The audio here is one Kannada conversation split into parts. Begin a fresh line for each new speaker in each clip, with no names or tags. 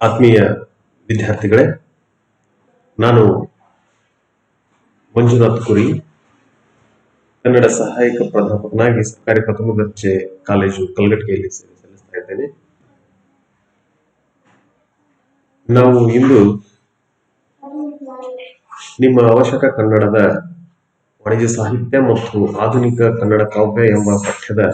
ಆತ್ಮೀಯ ವಿದ್ಯಾರ್ಥಿಗಳೇ, ನಾನು ಮಂಜುನಾಥ್ ಕುರಿ, ಕನ್ನಡ ಸಹಾಯಕ ಪ್ರಾಧ್ಯಾಪಕನಾಗಿ ಸರ್ಕಾರಿ ಪ್ರಥಮ ದರ್ಜೆ ಕಾಲೇಜು ಕಲಘಟಗಿಯಲ್ಲಿ ಸೇವೆ ಸಲ್ಲಿಸ್ತಾ ಇದ್ದೇನೆ. ನಾವು ಇಂದು ನಿಮ್ಮ ಅವಶ್ಯಕ ಕನ್ನಡದ ವಾಣಿಜ್ಯ ಸಾಹಿತ್ಯ ಮತ್ತು ಆಧುನಿಕ ಕನ್ನಡ ಕಾವ್ಯ ಎಂಬ ಪಠ್ಯದ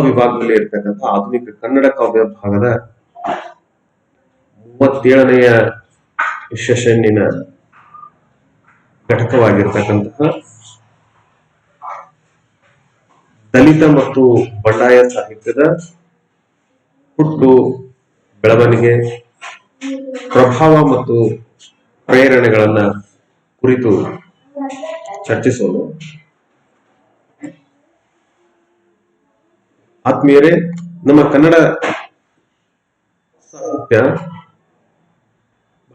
ವಿಭಾಗದಲ್ಲಿ ಇರ್ತಕ್ಕಂಥ ಆಧುನಿಕ ಕನ್ನಡ ಕಾವ್ಯ ಭಾಗದ 37ನೆಯ ಸೆಷನ್ನಿನ ಘಟಕವಾಗಿರ್ತಕ್ಕಂತಹ ದಲಿತ ಮತ್ತು ಬಂಡಾಯ ಸಾಹಿತ್ಯದ ಹುಟ್ಟು, ಬೆಳವಣಿಗೆ, ಪ್ರಭಾವ ಮತ್ತು ಪ್ರೇರಣೆಗಳನ್ನ ಕುರಿತು ಚರ್ಚಿಸೋಣ. ಆತ್ಮೀಯರೇ, ನಮ್ಮ ಕನ್ನಡ ಸಾಹಿತ್ಯ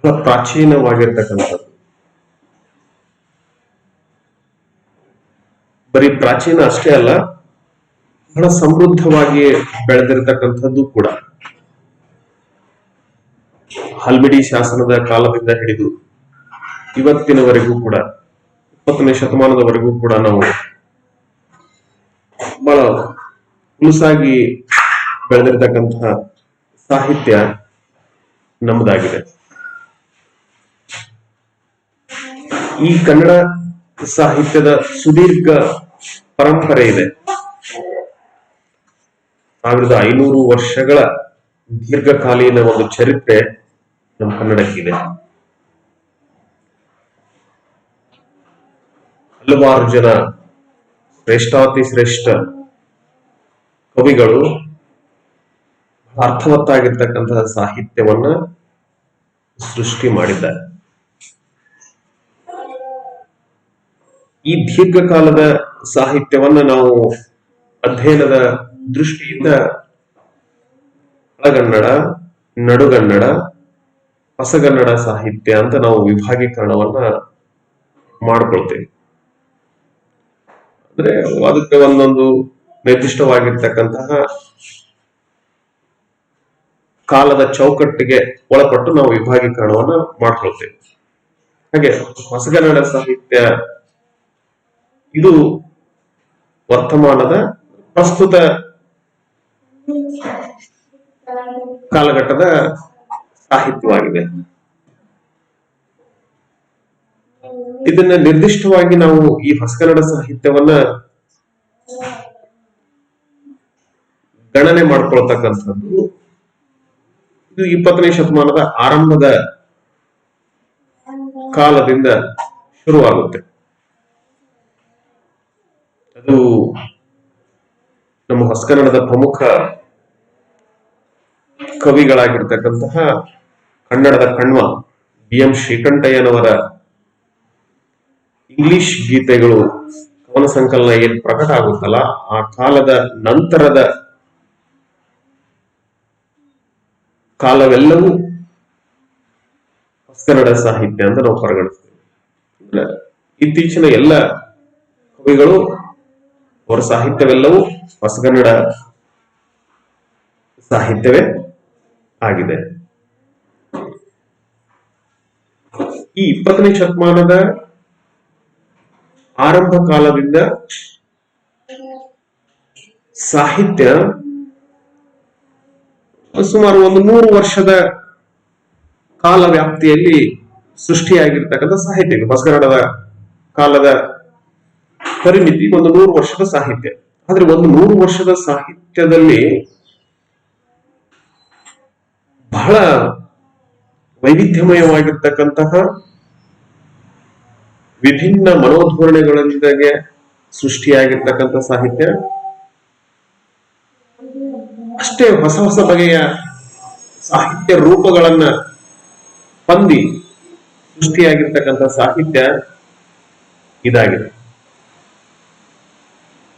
ಬಹಳ ಪ್ರಾಚೀನವಾಗಿರ್ತಕ್ಕಂಥದ್ದು. ಬರೀ ಪ್ರಾಚೀನ ಅಷ್ಟೇ ಅಲ್ಲ, ಬಹಳ ಸಮೃದ್ಧವಾಗಿ ಬೆಳೆದಿರತಕ್ಕಂಥದ್ದು ಕೂಡ. ಹಲ್ಮಿಡಿ ಶಾಸನದ ಕಾಲದಿಂದ ಹಿಡಿದು ಇವತ್ತಿನವರೆಗೂ ಕೂಡ, 20ನೇ ಶತಮಾನದವರೆಗೂ ಕೂಡ ನಾವು ಬಹಳ ಹುಲುಸಾಗಿ ಬೆಳೆದಿರ್ತಕ್ಕಂತಹ ಸಾಹಿತ್ಯ ನಮ್ಮದಾಗಿದೆ. ಈ ಕನ್ನಡ ಸಾಹಿತ್ಯದ ಸುದೀರ್ಘ ಪರಂಪರೆ ಇದೆ. 1500 ವರ್ಷಗಳ ದೀರ್ಘಕಾಲೀನ ಒಂದು ಚರಿತ್ರೆ ನಮ್ಮ ಕನ್ನಡಕ್ಕಿದೆ. ಹಲವಾರು ಜನ ಶ್ರೇಷ್ಠಾತಿ ಶ್ರೇಷ್ಠ ಕವಿಗಳು ಅರ್ಥವತ್ತಾಗಿರ್ತಕ್ಕಂತಹ ಸಾಹಿತ್ಯವನ್ನ ಸೃಷ್ಟಿ ಮಾಡಿದ್ದಾರೆ. ಈ ದೀರ್ಘಕಾಲದ ಸಾಹಿತ್ಯವನ್ನ ನಾವು ಅಧ್ಯಯನದ ದೃಷ್ಟಿಯಿಂದ ಹಳಗನ್ನಡ, ನಡುಗನ್ನಡ, ಹೊಸಗನ್ನಡ ಸಾಹಿತ್ಯ ಅಂತ ನಾವು ವಿಭಾಗೀಕರಣವನ್ನ ಮಾಡ್ಕೊಳ್ತೇವೆ. ಅಂದ್ರೆ ಅದಕ್ಕೆ ಒಂದೊಂದು ನಿರ್ದಿಷ್ಟವಾಗಿರ್ತಕ್ಕಂತಹ ಕಾಲದ ಚೌಕಟ್ಟಿಗೆ ಒಳಪಟ್ಟು ನಾವು ವಿಭಾಗೀಕರಣವನ್ನ ಮಾಡ್ಕೊಳ್ತೇವೆ. ಹಾಗೆ ಹೊಸಗನ್ನಡ ಸಾಹಿತ್ಯ ಇದು ವರ್ತಮಾನದ ಪ್ರಸ್ತುತ ಕಾಲಘಟ್ಟದ ಸಾಹಿತ್ಯವಾಗಿದೆ. ಇದನ್ನ ನಿರ್ದಿಷ್ಟವಾಗಿ ನಾವು ಈ ಹೊಸಗನ್ನಡ ಸಾಹಿತ್ಯವನ್ನ ಗಣನೆ ಮಾಡ್ಕೊಳ್ತಕ್ಕಂಥದ್ದು ಇದು 20ನೇ ಶತಮಾನದ ಆರಂಭದ ಕಾಲದಿಂದ ಶುರುವಾಗುತ್ತೆ. ಅದು ನಮ್ಮ ಹೊಸಗನ್ನಡದ ಪ್ರಮುಖ ಕವಿಗಳಾಗಿರ್ತಕ್ಕಂತಹ ಕನ್ನಡದ ಕಣ್ವ BM ಶ್ರೀಕಂಠಯ್ಯನವರ ಇಂಗ್ಲಿಷ್ ಗೀತೆಗಳು ಕವನ ಸಂಕಲನ ಏನ್ ಪ್ರಕಟ ಆಗುತ್ತಲ್ಲ, ಆ ಕಾಲದ ನಂತರದ ಕಾಲವೆಲ್ಲವೂ ಹೊಸಗನ್ನಡ ಸಾಹಿತ್ಯ ಅಂತ ನಾವು ಪರಿಗಣಿಸ್ತೇವೆ. ಅಂದ್ರೆ ಇತ್ತೀಚಿನ ಎಲ್ಲ ಕವಿಗಳು ಅವರ ಸಾಹಿತ್ಯವೆಲ್ಲವೂ ಹೊಸಗನ್ನಡ ಸಾಹಿತ್ಯವೇ ಆಗಿದೆ. ಈ 20ನೇ ಶತಮಾನದ ಆರಂಭ ಕಾಲದಿಂದ ಸಾಹಿತ್ಯ ಸುಮಾರು ಒಂದು 100 ವರ್ಷದ ಕಾಲ ವ್ಯಾಪ್ತಿಯಲ್ಲಿ ಸೃಷ್ಟಿಯಾಗಿರ್ತಕ್ಕಂಥ ಸಾಹಿತ್ಯ. ಹೊಸಗನ್ನಡದ ಕಾಲದ ಪರಿಮಿತಿ ಒಂದು 100 ವರ್ಷದ ಸಾಹಿತ್ಯ. ಆದ್ರೆ ಒಂದು 100 ವರ್ಷದ ಸಾಹಿತ್ಯದಲ್ಲಿ ಬಹಳ ವೈವಿಧ್ಯಮಯವಾಗಿರ್ತಕ್ಕಂತಹ ವಿಭಿನ್ನ ಮನೋಧೋರಣೆಗಳೊಂದಿಗೆ ಸೃಷ್ಟಿಯಾಗಿರ್ತಕ್ಕಂಥ ಸಾಹಿತ್ಯ, ಅಷ್ಟೇ ಹೊಸ ಹೊಸ ಬಗೆಯ ಸಾಹಿತ್ಯ ರೂಪಗಳನ್ನ ಹೊಂದಿ ಸೃಷ್ಟಿಯಾಗಿರ್ತಕ್ಕಂಥ ಸಾಹಿತ್ಯ ಇದಾಗಿದೆ.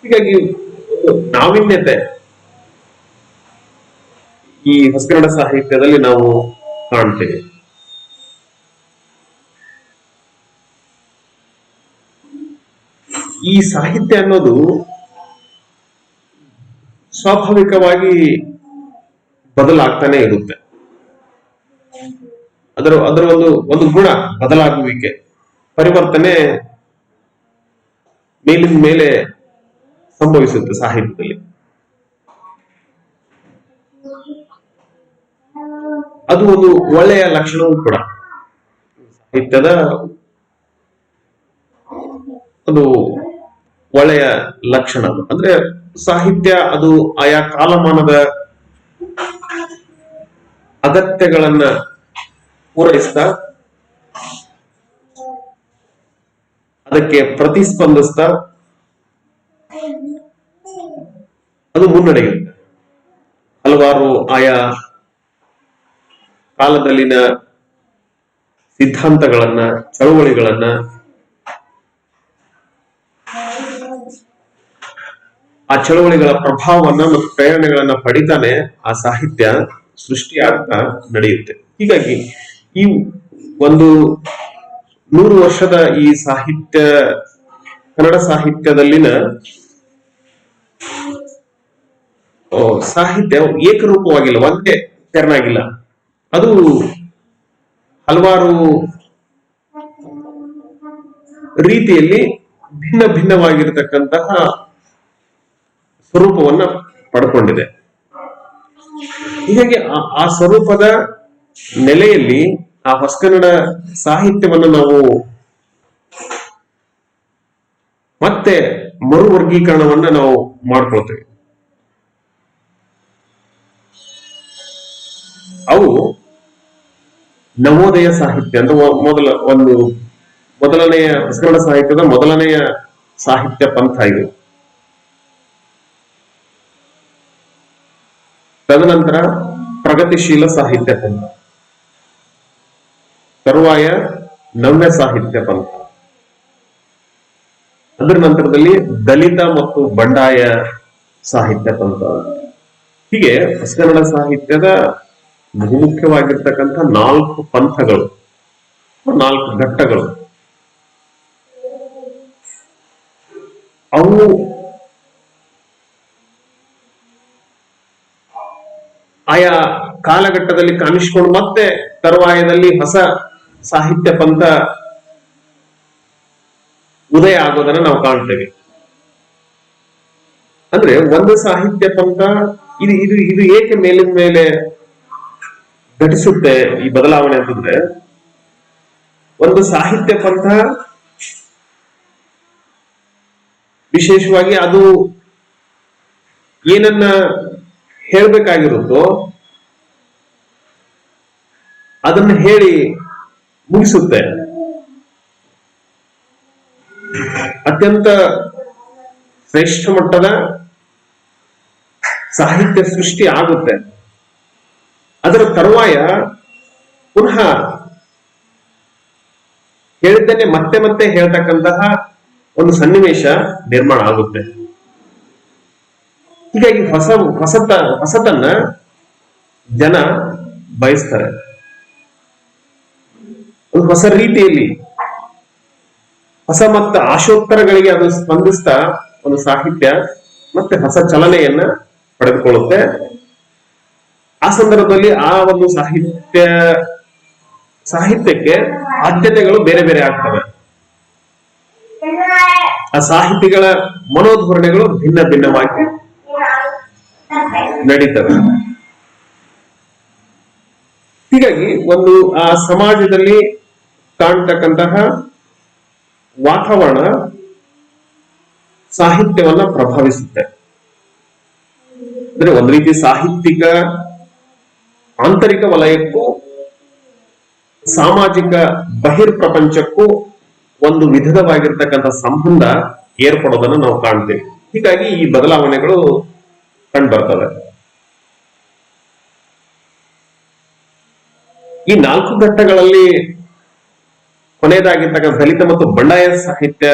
ಹೀಗಾಗಿ ನಾವೀನ್ಯತೆ ಈ ಹೊಸಗನ್ನಡ ಸಾಹಿತ್ಯದಲ್ಲಿ ನಾವು ಕಾಣ್ತೇವೆ. ಈ ಸಾಹಿತ್ಯ ಅನ್ನೋದು ಸ್ವಾಭಾವಿಕವಾಗಿ ಬದಲಾಗ್ತಾನೆ ಇರುತ್ತೆ. ಅದರ ಅದರ ಒಂದು ಒಂದು ಗುಣ ಬದಲಾಗುವಿಕೆ, ಪರಿವರ್ತನೆ ಮೇಲಿನ ಮೇಲೆ ಸಂಭವಿಸುತ್ತೆ ಸಾಹಿತ್ಯದಲ್ಲಿ. ಅದು ಒಂದು ಒಳ್ಳೆಯ ಲಕ್ಷಣವೂ ಕೂಡ ಸಾಹಿತ್ಯದ ಒಂದು ಒಳ್ಳೆಯ ಲಕ್ಷಣ. ಅಂದ್ರೆ ಸಾಹಿತ್ಯ ಅದು ಆಯಾ ಕಾಲಮಾನದ ಅಗತ್ಯಗಳನ್ನ ಪೂರೈಸ್ತಾ, ಅದಕ್ಕೆ ಪ್ರತಿಸ್ಪಂದಿಸ್ತಾ ಅದು ಮುನ್ನಡೆಯುತ್ತೆ. ಹಲವಾರು ಆಯಾ ಕಾಲದಲ್ಲಿನ ಸಿದ್ಧಾಂತಗಳನ್ನ, ಚಳವಳಿಗಳನ್ನ, ಆ ಚಳವಳಿಗಳ ಪ್ರಭಾವವನ್ನ ಮತ್ತು ಪ್ರೇರಣೆಗಳನ್ನ ಪಡಿತಾನೆ ಆ ಸಾಹಿತ್ಯ ಸೃಷ್ಟಿಯಾಗ್ತಾ ನಡೆಯುತ್ತೆ. ಹೀಗಾಗಿ ಈ ಒಂದು 100 ವರ್ಷದ ಈ ಸಾಹಿತ್ಯ, ಕನ್ನಡ ಸಾಹಿತ್ಯದಲ್ಲಿನ ಸಾಹಿತ್ಯ ಏಕರೂಪವಾಗಿಲ್ಲ, ಒಂದೇ ತೆರನಾಗಿಲ್ಲ. ಅದು ಹಲವಾರು ರೀತಿಯಲ್ಲಿ ಭಿನ್ನ ಭಿನ್ನವಾಗಿರತಕ್ಕಂತಹ ಸ್ವರೂಪವನ್ನ ಪಡ್ಕೊಂಡಿದೆ. ಹೀಗಾಗಿ ಆ ಸ್ವರೂಪದ ನೆಲೆಯಲ್ಲಿ ಆ ಹೊಸಗನ್ನಡ ಸಾಹಿತ್ಯವನ್ನು ನಾವು ಮತ್ತೆ ಮರುವರ್ಗೀಕರಣವನ್ನ ನಾವು ಮಾಡ್ಕೊಳ್ತೇವೆ. ಅವು ನವೋದಯ ಸಾಹಿತ್ಯ ಅಂತ ಮೊದಲನೆಯ ಹೊಸಗನ್ನಡ ಸಾಹಿತ್ಯದ ಮೊದಲನೆಯ ಸಾಹಿತ್ಯ ಪಂಥ ಇದು. ತದನಂತರ ಪ್ರಗತಿಶೀಲ ಸಾಹಿತ್ಯ ಪಂಥ, ತರುವಾಯ ನವ್ಯ ಸಾಹಿತ್ಯ ಪಂಥ, ಅದರ ನಂತರದಲ್ಲಿ ದಲಿತ ಮತ್ತು ಬಂಡಾಯ ಸಾಹಿತ್ಯ ಪಂಥ. ಹೀಗೆ ಹೊಸಗನ್ನಡ ಸಾಹಿತ್ಯದ ಬಹುಮುಖ್ಯವಾಗಿರ್ತಕ್ಕಂಥ 4 ಪಂಥಗಳು, 4 ಘಟ್ಟಗಳು. ಅವು ಆಯಾ ಕಾಲಘಟ್ಟದಲ್ಲಿ ಕಾಣಿಸಿಕೊಂಡು ಮತ್ತೆ ತರುವಾಯದಲ್ಲಿ ಹೊಸ ಸಾಹಿತ್ಯ ಪಂಥ ಉದಯ ಆಗೋದನ್ನ ನಾವು ಕಾಣ್ತೇವೆ. ಅಂದ್ರೆ ಒಂದು ಸಾಹಿತ್ಯ ಪಂಥ ಇದು ಇದು ಇದು ಏಕೆ ಮೇಲಿನ ಮೇಲೆ ಘಟಿಸುತ್ತೆ ಈ ಬದಲಾವಣೆ ಅಂತಂದ್ರೆ, ಒಂದು ಸಾಹಿತ್ಯ ಪಂಥ ವಿಶೇಷವಾಗಿ ಅದು ಏನನ್ನ ಹೇಳ್ಬೇಕಾಗಿರುತ್ತೋ ಅದನ್ನ ಹೇಳಿ ಮುಗಿಸುತ್ತೆ. ಅತ್ಯಂತ ಶ್ರೇಷ್ಠ ಮಟ್ಟದ ಸಾಹಿತ್ಯ ಸೃಷ್ಟಿ ಆಗುತ್ತೆ. ಅದರ ತರುವಾಯ ಪುನಃ ಹೇಳಿದ್ದನ್ನೇ ಮತ್ತೆ ಮತ್ತೆ ಹೇಳ್ತಕ್ಕಂತಹ ಒಂದು ಸನ್ನಿವೇಶ ನಿರ್ಮಾಣ ಆಗುತ್ತೆ. ಹೀಗಾಗಿ ಹೊಸತನ್ನ ಜನ ಬಯಸ್ತಾರೆ. ಒಂದು ಹೊಸ ರೀತಿಯಲ್ಲಿ ಹೊಸ ಮತ್ತು ಆಶೋತ್ತರಗಳಿಗೆ ಅದು ಸ್ಪಂದಿಸ್ತಾ ಒಂದು ಸಾಹಿತ್ಯ ಮತ್ತೆ ಹೊಸ ಚಲನೆಯನ್ನ ಪಡೆದುಕೊಳ್ಳುತ್ತೆ. ಆ ಸಂದರ್ಭದಲ್ಲಿ ಆ ಒಂದು ಸಾಹಿತ್ಯಕ್ಕೆ ಆದ್ಯತೆಗಳು ಬೇರೆ ಬೇರೆ ಆಗ್ತವೆ. ಆ ಸಾಹಿತಿಗಳ ಮನೋಧೋರಣೆಗಳು ಭಿನ್ನ ಭಿನ್ನವಾಗಿ ನಡೀತವೆ. ಹೀಗಾಗಿ ಒಂದು ಆ ಸಮಾಜದಲ್ಲಿ ಕಾಣ್ತಕ್ಕಂತಹ ವಾತಾವರಣ ಸಾಹಿತ್ಯವನ್ನ ಪ್ರಭಾವಿಸುತ್ತೆ. ಅಂದ್ರೆ ಒಂದು ರೀತಿ ಸಾಹಿತ್ಯಿಕ ಆಂತರಿಕ ವಲಯಕ್ಕೂ ಸಾಮಾಜಿಕ ಬಹಿರ್ ಪ್ರಪಂಚಕ್ಕೂ ಒಂದು ವಿಧವಾಗಿರ್ತಕ್ಕಂಥ ಸಂಬಂಧ ಏರ್ಪಡೋದನ್ನು ನಾವು ಕಾಣ್ತೇವೆ. ಹೀಗಾಗಿ ಈ ಬದಲಾವಣೆಗಳು ಕಂಡು ಬರ್ತವೆ. ಈ 4 ಘಟ್ಟಗಳಲ್ಲಿ ಕೊನೆಯದಾಗಿರ್ತಕ್ಕಂಥ ದಲಿತ ಮತ್ತು ಬಂಡಾಯ ಸಾಹಿತ್ಯ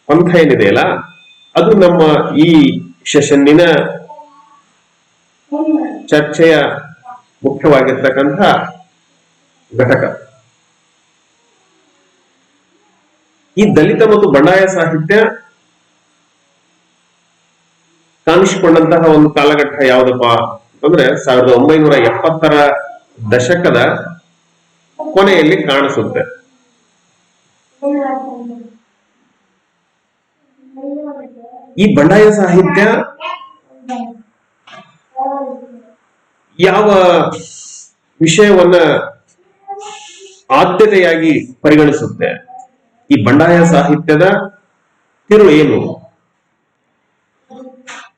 ಪಂಥ ಏನಿದೆಯಲ್ಲ, ಅದು ನಮ್ಮ ಈ ಸೆಷನ್ನಿನ ಚರ್ಚೆಯ ಮುಖ್ಯವಾಗಿರ್ತಕ್ಕಂಥ ಘಟಕ. ಈ ದಲಿತ ಮತ್ತು ಬಂಡಾಯ ಸಾಹಿತ್ಯ ಕಾಣಿಸಿಕೊಂಡಂತಹ ಒಂದು ಕಾಲಘಟ್ಟ ಯಾವ್ದಪ್ಪ ಅಂದ್ರೆ 1970ರ ದಶಕದ ಕೊನೆಯಲ್ಲಿ ಕಾಣಿಸುತ್ತೆ. ಈ ಬಂಡಾಯ ಸಾಹಿತ್ಯ ಯಾವ ವಿಷಯವನ್ನ ಆದ್ಯತೆಯಾಗಿ ಪರಿಗಣಿಸುತ್ತೆ? ಈ ಬಂಡಾಯ ಸಾಹಿತ್ಯದ ತಿರುಳು ಏನು?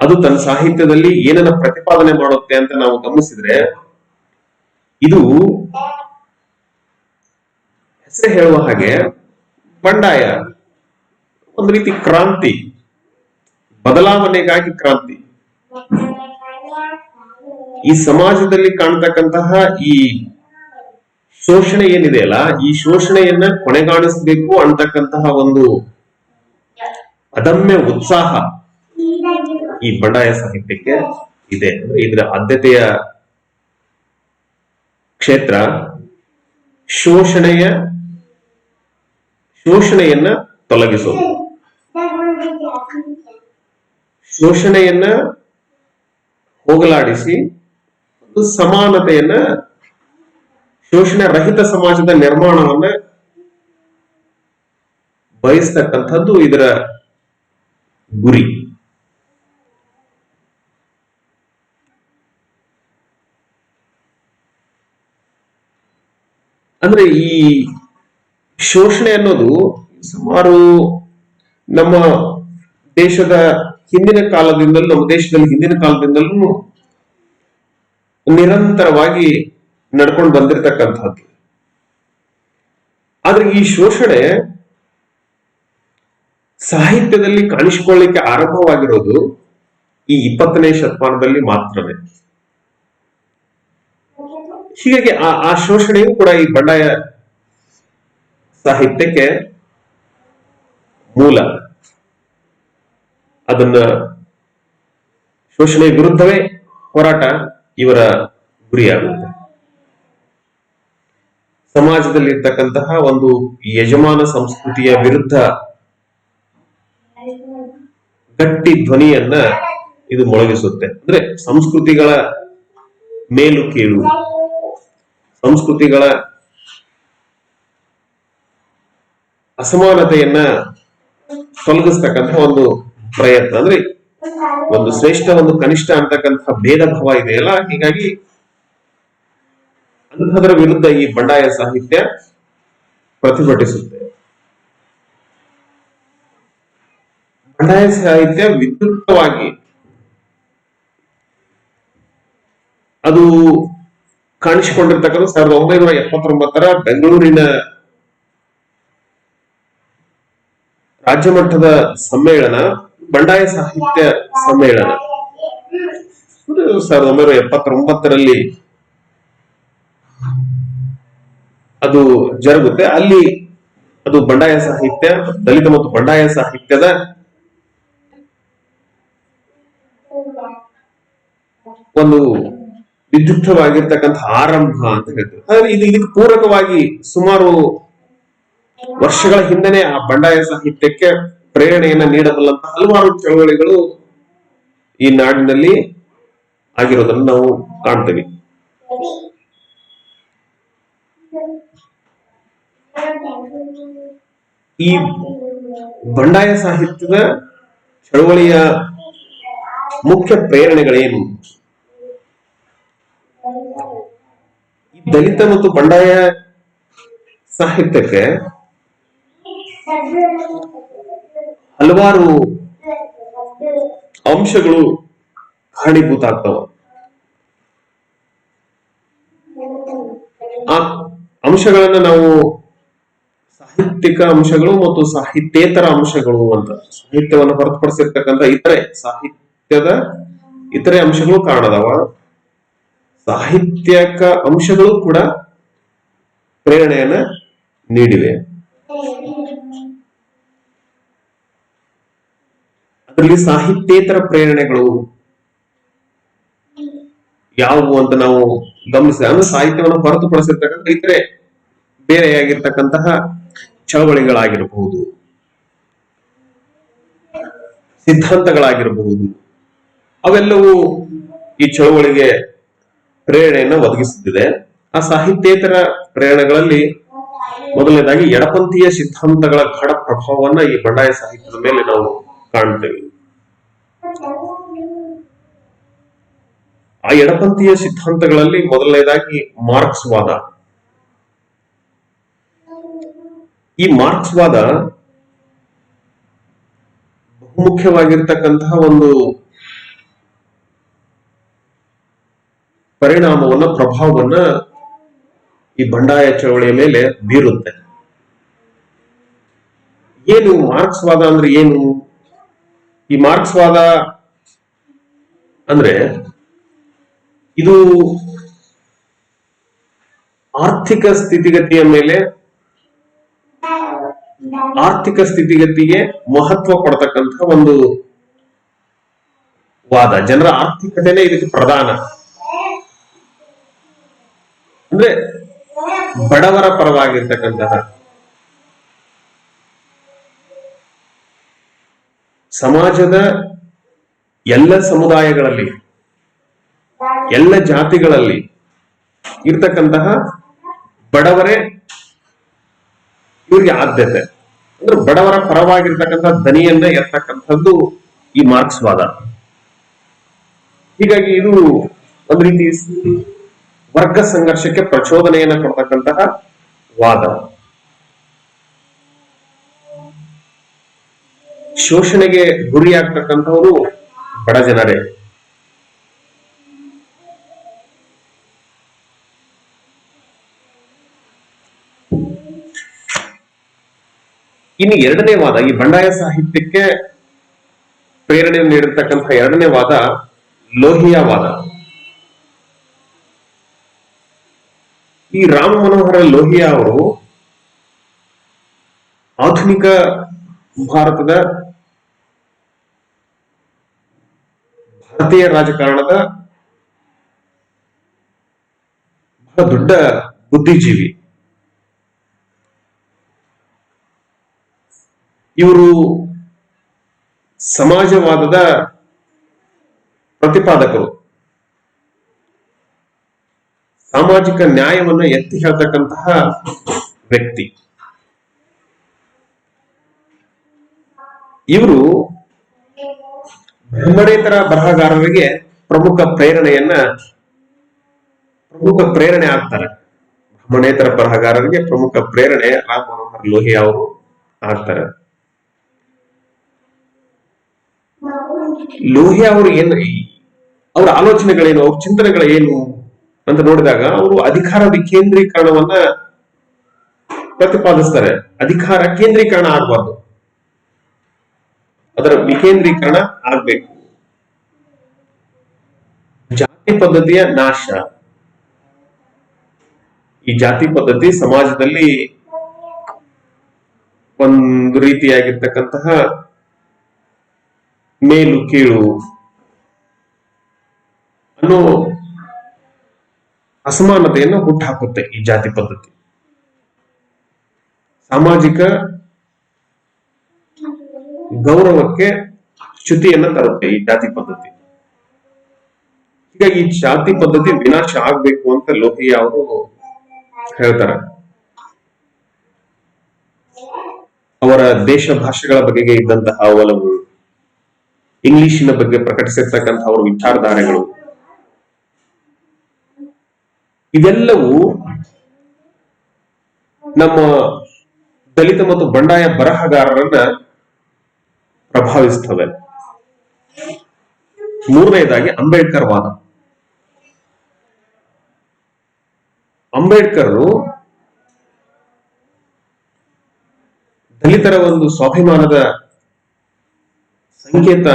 ಅದು ತನ್ನ ಸಾಹಿತ್ಯದಲ್ಲಿ ಏನನ್ನ ಪ್ರತಿಪಾದನೆ ಮಾಡುತ್ತೆ ಅಂತ ನಾವು ಗಮನಿಸಿದ್ರೆ, ಇದು ಹೆಸರೇ ಹೇಳುವ ಹಾಗೆ ಬಂಡಾಯ ಒಂದು ರೀತಿ ಕ್ರಾಂತಿ, ಬದಲಾವಣೆಗಾಗಿ ಕ್ರಾಂತಿ. ಈ ಸಮಾಜದಲ್ಲಿ ಕಾಣ್ತಕ್ಕಂತಹ ಈ ಶೋಷಣೆ ಏನಿದೆಯಲ್ಲ, ಈ ಶೋಷಣೆಯನ್ನ ಕೊನೆಗಾಣಿಸಬೇಕು ಅಂತಕ್ಕಂತಹ ಒಂದು ಅದಮ್ಯ ಉತ್ಸಾಹ ಈ ಬಂಡಾಯ ಸಾಹಿತ್ಯಕ್ಕೆ ಇದೆ. ಅಂದ್ರೆ ಇದರ ಆದ್ಯತೆಯ ಕ್ಷೇತ್ರ ಶೋಷಣೆಯನ್ನ ತೊಲಗಿಸೋದು, ಶೋಷಣೆಯನ್ನ ಹೋಗಲಾಡಿಸಿ ಒಂದು ಸಮಾನತೆಯನ್ನ, ಶೋಷಣೆ ರಹಿತ ಸಮಾಜದ ನಿರ್ಮಾಣವನ್ನ ಬಯಸ್ತಕ್ಕಂಥದ್ದು ಇದರ ಗುರಿ. ಅಂದ್ರೆ ಈ ಶೋಷಣೆ ಅನ್ನೋದು ಸುಮಾರು ನಮ್ಮ ದೇಶದ ಹಿಂದಿನ ಕಾಲದಿಂದಲೂ, ನಮ್ಮ ದೇಶದಲ್ಲಿ ಹಿಂದಿನ ಕಾಲದಿಂದಲೂ ನಿರಂತರವಾಗಿ ನಡ್ಕೊಂಡು ಬಂದಿರತಕ್ಕಂಥದ್ದು. ಆದ್ರೆ ಈ ಶೋಷಣೆ ಸಾಹಿತ್ಯದಲ್ಲಿ ಕಾಣಿಸಿಕೊಳ್ಳಿಕ್ಕೆ ಆರಂಭವಾಗಿರೋದು ಈ 20ನೇ ಶತಮಾನದಲ್ಲಿ ಮಾತ್ರವೇ. ಹೀಗಾಗಿ ಆ ಶೋಷಣೆಯು ಕೂಡ ಈ ಬಂಡಾಯ ಸಾಹಿತ್ಯಕ್ಕೆ ಮೂಲ. ಅದನ್ನ ಶೋಷಣೆ ವಿರುದ್ಧವೇ ಹೋರಾಟ ಇವರ ಗುರಿಯಾಗುತ್ತೆ. ಸಮಾಜದಲ್ಲಿ ಇರ್ತಕ್ಕಂತಹ ಒಂದು ಯಜಮಾನ ಸಂಸ್ಕೃತಿಯ ವಿರುದ್ಧ ಗಟ್ಟಿ ಧ್ವನಿಯನ್ನ ಇದು ಮೊಳಗಿಸುತ್ತೆ. ಅಂದ್ರೆ ಸಂಸ್ಕೃತಿಗಳ ಮೇಲು ಕೀಳು, ಸಂಸ್ಕೃತಿಗಳ ಅಸಮಾನತೆಯನ್ನ ತೊಲಗಿಸ್ತಕ್ಕಂಥ ಒಂದು ಪ್ರಯತ್ನ. ಅಂದ್ರೆ ಒಂದು ಶ್ರೇಷ್ಠ, ಒಂದು ಕನಿಷ್ಠ ಅಂತಕ್ಕಂಥ ಭೇದ ಭಾವ ಇದೆಯಲ್ಲ, ಹೀಗಾಗಿ ಅಂಥದರ ವಿರುದ್ಧ ಈ ಬಂಡಾಯ ಸಾಹಿತ್ಯ ಪ್ರತಿಭಟಿಸುತ್ತೆ. ಬಂಡಾಯ ಸಾಹಿತ್ಯ ವಿದ್ಯುಕ್ತವಾಗಿ ಅದು ಕಾಣಿಸಿಕೊಂಡಿರ್ತಕ್ಕಂಥ 1979ರ ಬೆಂಗಳೂರಿನ ರಾಜ್ಯ ಮಟ್ಟದ ಸಮ್ಮೇಳನ, ಬಂಡಾಯ ಸಾಹಿತ್ಯ ಸಮ್ಮೇಳನ 1979ರಲ್ಲಿ ಅದು ಜರುಗುತ್ತೆ. ಅಲ್ಲಿ ಅದು ಬಂಡಾಯ ಸಾಹಿತ್ಯ, ದಲಿತ ಮತ್ತು ಬಂಡಾಯ ಸಾಹಿತ್ಯದ ಒಂದು ವಿದ್ಯುಕ್ತವಾಗಿರ್ತಕ್ಕಂಥ ಆರಂಭ ಅಂತ ಹೇಳ್ತೀವಿ. ಆದ್ರೆ ಇದಕ್ಕೆ ಪೂರಕವಾಗಿ ಸುಮಾರು ವರ್ಷಗಳ ಹಿಂದೆನೆ ಆ ಬಂಡಾಯ ಸಾಹಿತ್ಯಕ್ಕೆ ಪ್ರೇರಣೆಯನ್ನ ನೀಡಬಲ್ಲಂತ ಹಲವಾರು ಚಳವಳಿಗಳು ಈ ನಾಡಿನಲ್ಲಿ ಆಗಿರೋದನ್ನು ನಾವು ಕಾಣ್ತೇವೆ. ಈ ಬಂಡಾಯ ಸಾಹಿತ್ಯದ ಚಳವಳಿಯ ಮುಖ್ಯ ಪ್ರೇರಣೆಗಳೇನು? ಈ ದಲಿತ ಮತ್ತು ಬಂಡಾಯ ಸಾಹಿತ್ಯಕ್ಕೆ ಹಲವಾರು ಅಂಶಗಳು ಕಾರಣೀಭೂತ ಆಗ್ತವ. ಆ ಅಂಶಗಳನ್ನ ನಾವು ಸಾಹಿತ್ಯಿಕ ಅಂಶಗಳು ಮತ್ತು ಸಾಹಿತ್ಯೇತರ ಅಂಶಗಳು ಅಂತ, ಸಾಹಿತ್ಯವನ್ನು ಹೊರತುಪಡಿಸಿರ್ತಕ್ಕಂಥ ಸಾಹಿತ್ಯದ ಇತರೆ ಅಂಶಗಳು ಕಾರಣದವ. ಸಾಹಿತ್ಯಕ ಅಂಶಗಳು ಕೂಡ ಪ್ರೇರಣೆಯನ್ನ ನೀಡಿವೆ. ಅದರಲ್ಲಿ ಸಾಹಿತ್ಯೇತರ ಪ್ರೇರಣೆಗಳು ಯಾವುವು ಅಂತ ನಾವು ಗಮನಿಸಿದ್ರೆ, ಅಂದ್ರೆ ಸಾಹಿತ್ಯವನ್ನು ಹೊರತುಪಡಿಸಿರ್ತಕ್ಕಂಥ ಇತರೆ ಬೇರೆಯಾಗಿರ್ತಕ್ಕಂತಹ ಚಳವಳಿಗಳಾಗಿರಬಹುದು, ಸಿದ್ಧಾಂತಗಳಾಗಿರಬಹುದು, ಅವೆಲ್ಲವೂ ಈ ಚಳವಳಿಗೆ ಪ್ರೇರಣೆಯನ್ನು ಒದಗಿಸುತ್ತಿದೆ. ಆ ಸಾಹಿತ್ಯೇತರ ಪ್ರೇರಣೆಗಳಲ್ಲಿ ಮೊದಲನೇದಾಗಿ ಎಡಪಂಥೀಯ ಸಿದ್ಧಾಂತಗಳ ಗಾಢ ಪ್ರಭಾವವನ್ನ ಈ ಬಂಡಾಯ ಸಾಹಿತ್ಯದ ಮೇಲೆ ನಾವು ಕಾಣ್ತೇವೆ. ಆ ಎಡಪಂಥೀಯ ಸಿದ್ಧಾಂತಗಳಲ್ಲಿ ಮೊದಲನೇದಾಗಿ ಮಾರ್ಕ್ಸ್ ವಾದ. ಈ ಮಾರ್ಕ್ಸ್ ವಾದ ಬಹುಮುಖ್ಯವಾಗಿರ್ತಕ್ಕಂತಹ ಒಂದು ಪರಿಣಾಮವನ್ನ, ಪ್ರಭಾವವನ್ನ ಈ ಬಂಡಾಯ ಚಳವಳಿಯ ಮೇಲೆ ಬೀರುತ್ತೆ. ಏನು ಮಾರ್ಕ್ಸ್ ವಾದ ಅಂದ್ರೆ ಏನು? ಈ ಮಾರ್ಕ್ಸ್ ವಾದ ಅಂದ್ರೆ ಇದು ಆರ್ಥಿಕ ಸ್ಥಿತಿಗತಿಯ ಮೇಲೆ, ಆರ್ಥಿಕ ಸ್ಥಿತಿಗತಿಗೆ ಮಹತ್ವ ಕೊಡ್ತಕ್ಕಂಥ ಒಂದು ವಾದ. ಜನರ ಆರ್ಥಿಕತೆನೇ ಇದಕ್ಕೆ ಪ್ರಧಾನ. ಅಂದ್ರೆ ಬಡವರ ಪರವಾಗಿರ್ತಕ್ಕಂತಹ, ಸಮಾಜದ ಎಲ್ಲ ಸಮುದಾಯಗಳಲ್ಲಿ, ಎಲ್ಲ ಜಾತಿಗಳಲ್ಲಿ ಇರ್ತಕ್ಕಂತಹ ಬಡವರೇ ಇವರಿಗೆ ಆದ್ಯತೆ. ಅಂದ್ರೆ ಬಡವರ ಪರವಾಗಿರ್ತಕ್ಕಂಥ ದನಿಯನ್ನ ಎತ್ತಕ್ಕಂಥದ್ದು ಈ ಮಾರ್ಕ್ಸ್ ವಾದ. ಹೀಗಾಗಿ ಇದು ಒಂದು ರೀತಿ ವರ್ಗ ಸಂಘರ್ಷಕ್ಕೆ ಪ್ರಚೋದನೆಯನ್ನ ಕೊಡ್ತಕ್ಕಂತಹ ವಾದ. ಶೋಷಣೆಗೆ ಗುರಿಯಾಗ್ತಕ್ಕಂಥವರು ಬಡ ಜನರೇ. ಇನ್ನು ಎರಡನೇ ವಾದ, ಈ ಬಂಡಾಯ ಸಾಹಿತ್ಯಕ್ಕೆ ಪ್ರೇರಣೆ ನೀಡಿರ್ತಕ್ಕಂಥ ಎರಡನೇ ವಾದ ಲೋಹಿಯಾ ವಾದ. ಈ ರಾಮ್ ಮನೋಹರ ಲೋಹಿಯಾ ಅವರು ಆಧುನಿಕ ಭಾರತೀಯ ರಾಜಕಾರಣದ ಬಹಳ ದೊಡ್ಡ ಬುದ್ಧಿಜೀವಿ. ಇವರು ಸಮಾಜವಾದದ ಪ್ರತಿಪಾದಕರು. ಸಾಮಾಜಿಕ ನ್ಯಾಯವನ್ನು ಎತ್ತಿ ಹೇಳ್ತಕ್ಕಂತಹ ವ್ಯಕ್ತಿ ಇವರು. ಬ್ರಾಹ್ಮಣೇತರ ಬರಹಗಾರರಿಗೆ ಪ್ರಮುಖ ಪ್ರೇರಣೆ ಆಗ್ತಾರೆ. ಬ್ರಾಹ್ಮಣೇತರ ಬರಹಗಾರರಿಗೆ ಪ್ರಮುಖ ಪ್ರೇರಣೆ ರಾಮ್ ಮನೋಹರ್ ಲೋಹಿಯಾ ಅವರು ಆಗ್ತಾರೆ. ಲೋಹಿಯಾ ಅವರು ಏನು, ಅವರ ಆಲೋಚನೆಗಳೇನು, ಅವ್ರ ಚಿಂತನೆಗಳೇನು ಅಂತ ನೋಡಿದಾಗ ಅವರು ಅಧಿಕಾರ ವಿಕೇಂದ್ರೀಕರಣವನ್ನ ಪ್ರತಿಪಾದಿಸ್ತಾರೆ. ಅಧಿಕಾರ ಕೇಂದ್ರೀಕರಣ ಆಗಬಾರ್ದು, ಅದರ ವಿಕೇಂದ್ರೀಕರಣ ಆಗ್ಬೇಕು. ಜಾತಿ ಪದ್ಧತಿಯ ನಾಶ. ಈ ಜಾತಿ ಪದ್ಧತಿ ಸಮಾಜದಲ್ಲಿ ಒಂದು ರೀತಿಯಾಗಿರ್ತಕ್ಕಂತಹ ಮೇಲು ಕೀಳು ಅನ್ನೋ ಅಸಮಾನತೆಯನ್ನು ಹುಟ್ಟುಹಾಕುತ್ತೆ ಈ ಜಾತಿ ಪದ್ಧತಿ. ಸಾಮಾಜಿಕ ಗೌರವಕ್ಕೆ ಚ್ಯುತಿಯನ್ನ ತರುತ್ತೆ ಈ ಜಾತಿ ಪದ್ಧತಿ. ಹೀಗಾಗಿ ಈ ಜಾತಿ ಪದ್ಧತಿ ವಿನಾಶ ಆಗ್ಬೇಕು ಅಂತ ಲೋಹಿಯಾ ಅವರು ಹೇಳ್ತಾರೆ. ಅವರ ದೇಶ ಭಾಷೆಗಳ ಬಗೆಗೆ ಇದ್ದಂತಹ ಒಲವು, ಇಂಗ್ಲಿಶಿನ ಬಗ್ಗೆ ಪ್ರಕಟಿಸಿರ್ತಕ್ಕಂಥ ಅವರ ವಿಚಾರಧಾರೆಗಳು, ಇದೆಲ್ಲವೂ ನಮ್ಮ ದಲಿತ ಮತ್ತು ಬಂಡಾಯ ಬರಹಗಾರರನ್ನ ಪ್ರಭಾವಿಸ್ತವೆ. ಮೂರನೆಯದಾಗಿ ಅಂಬೇಡ್ಕರ್ ವಾದ. ಅಂಬೇಡ್ಕರ್ ದಲಿತರ ಒಂದು ಸ್ವಾಭಿಮಾನದ ಸಂಕೇತ.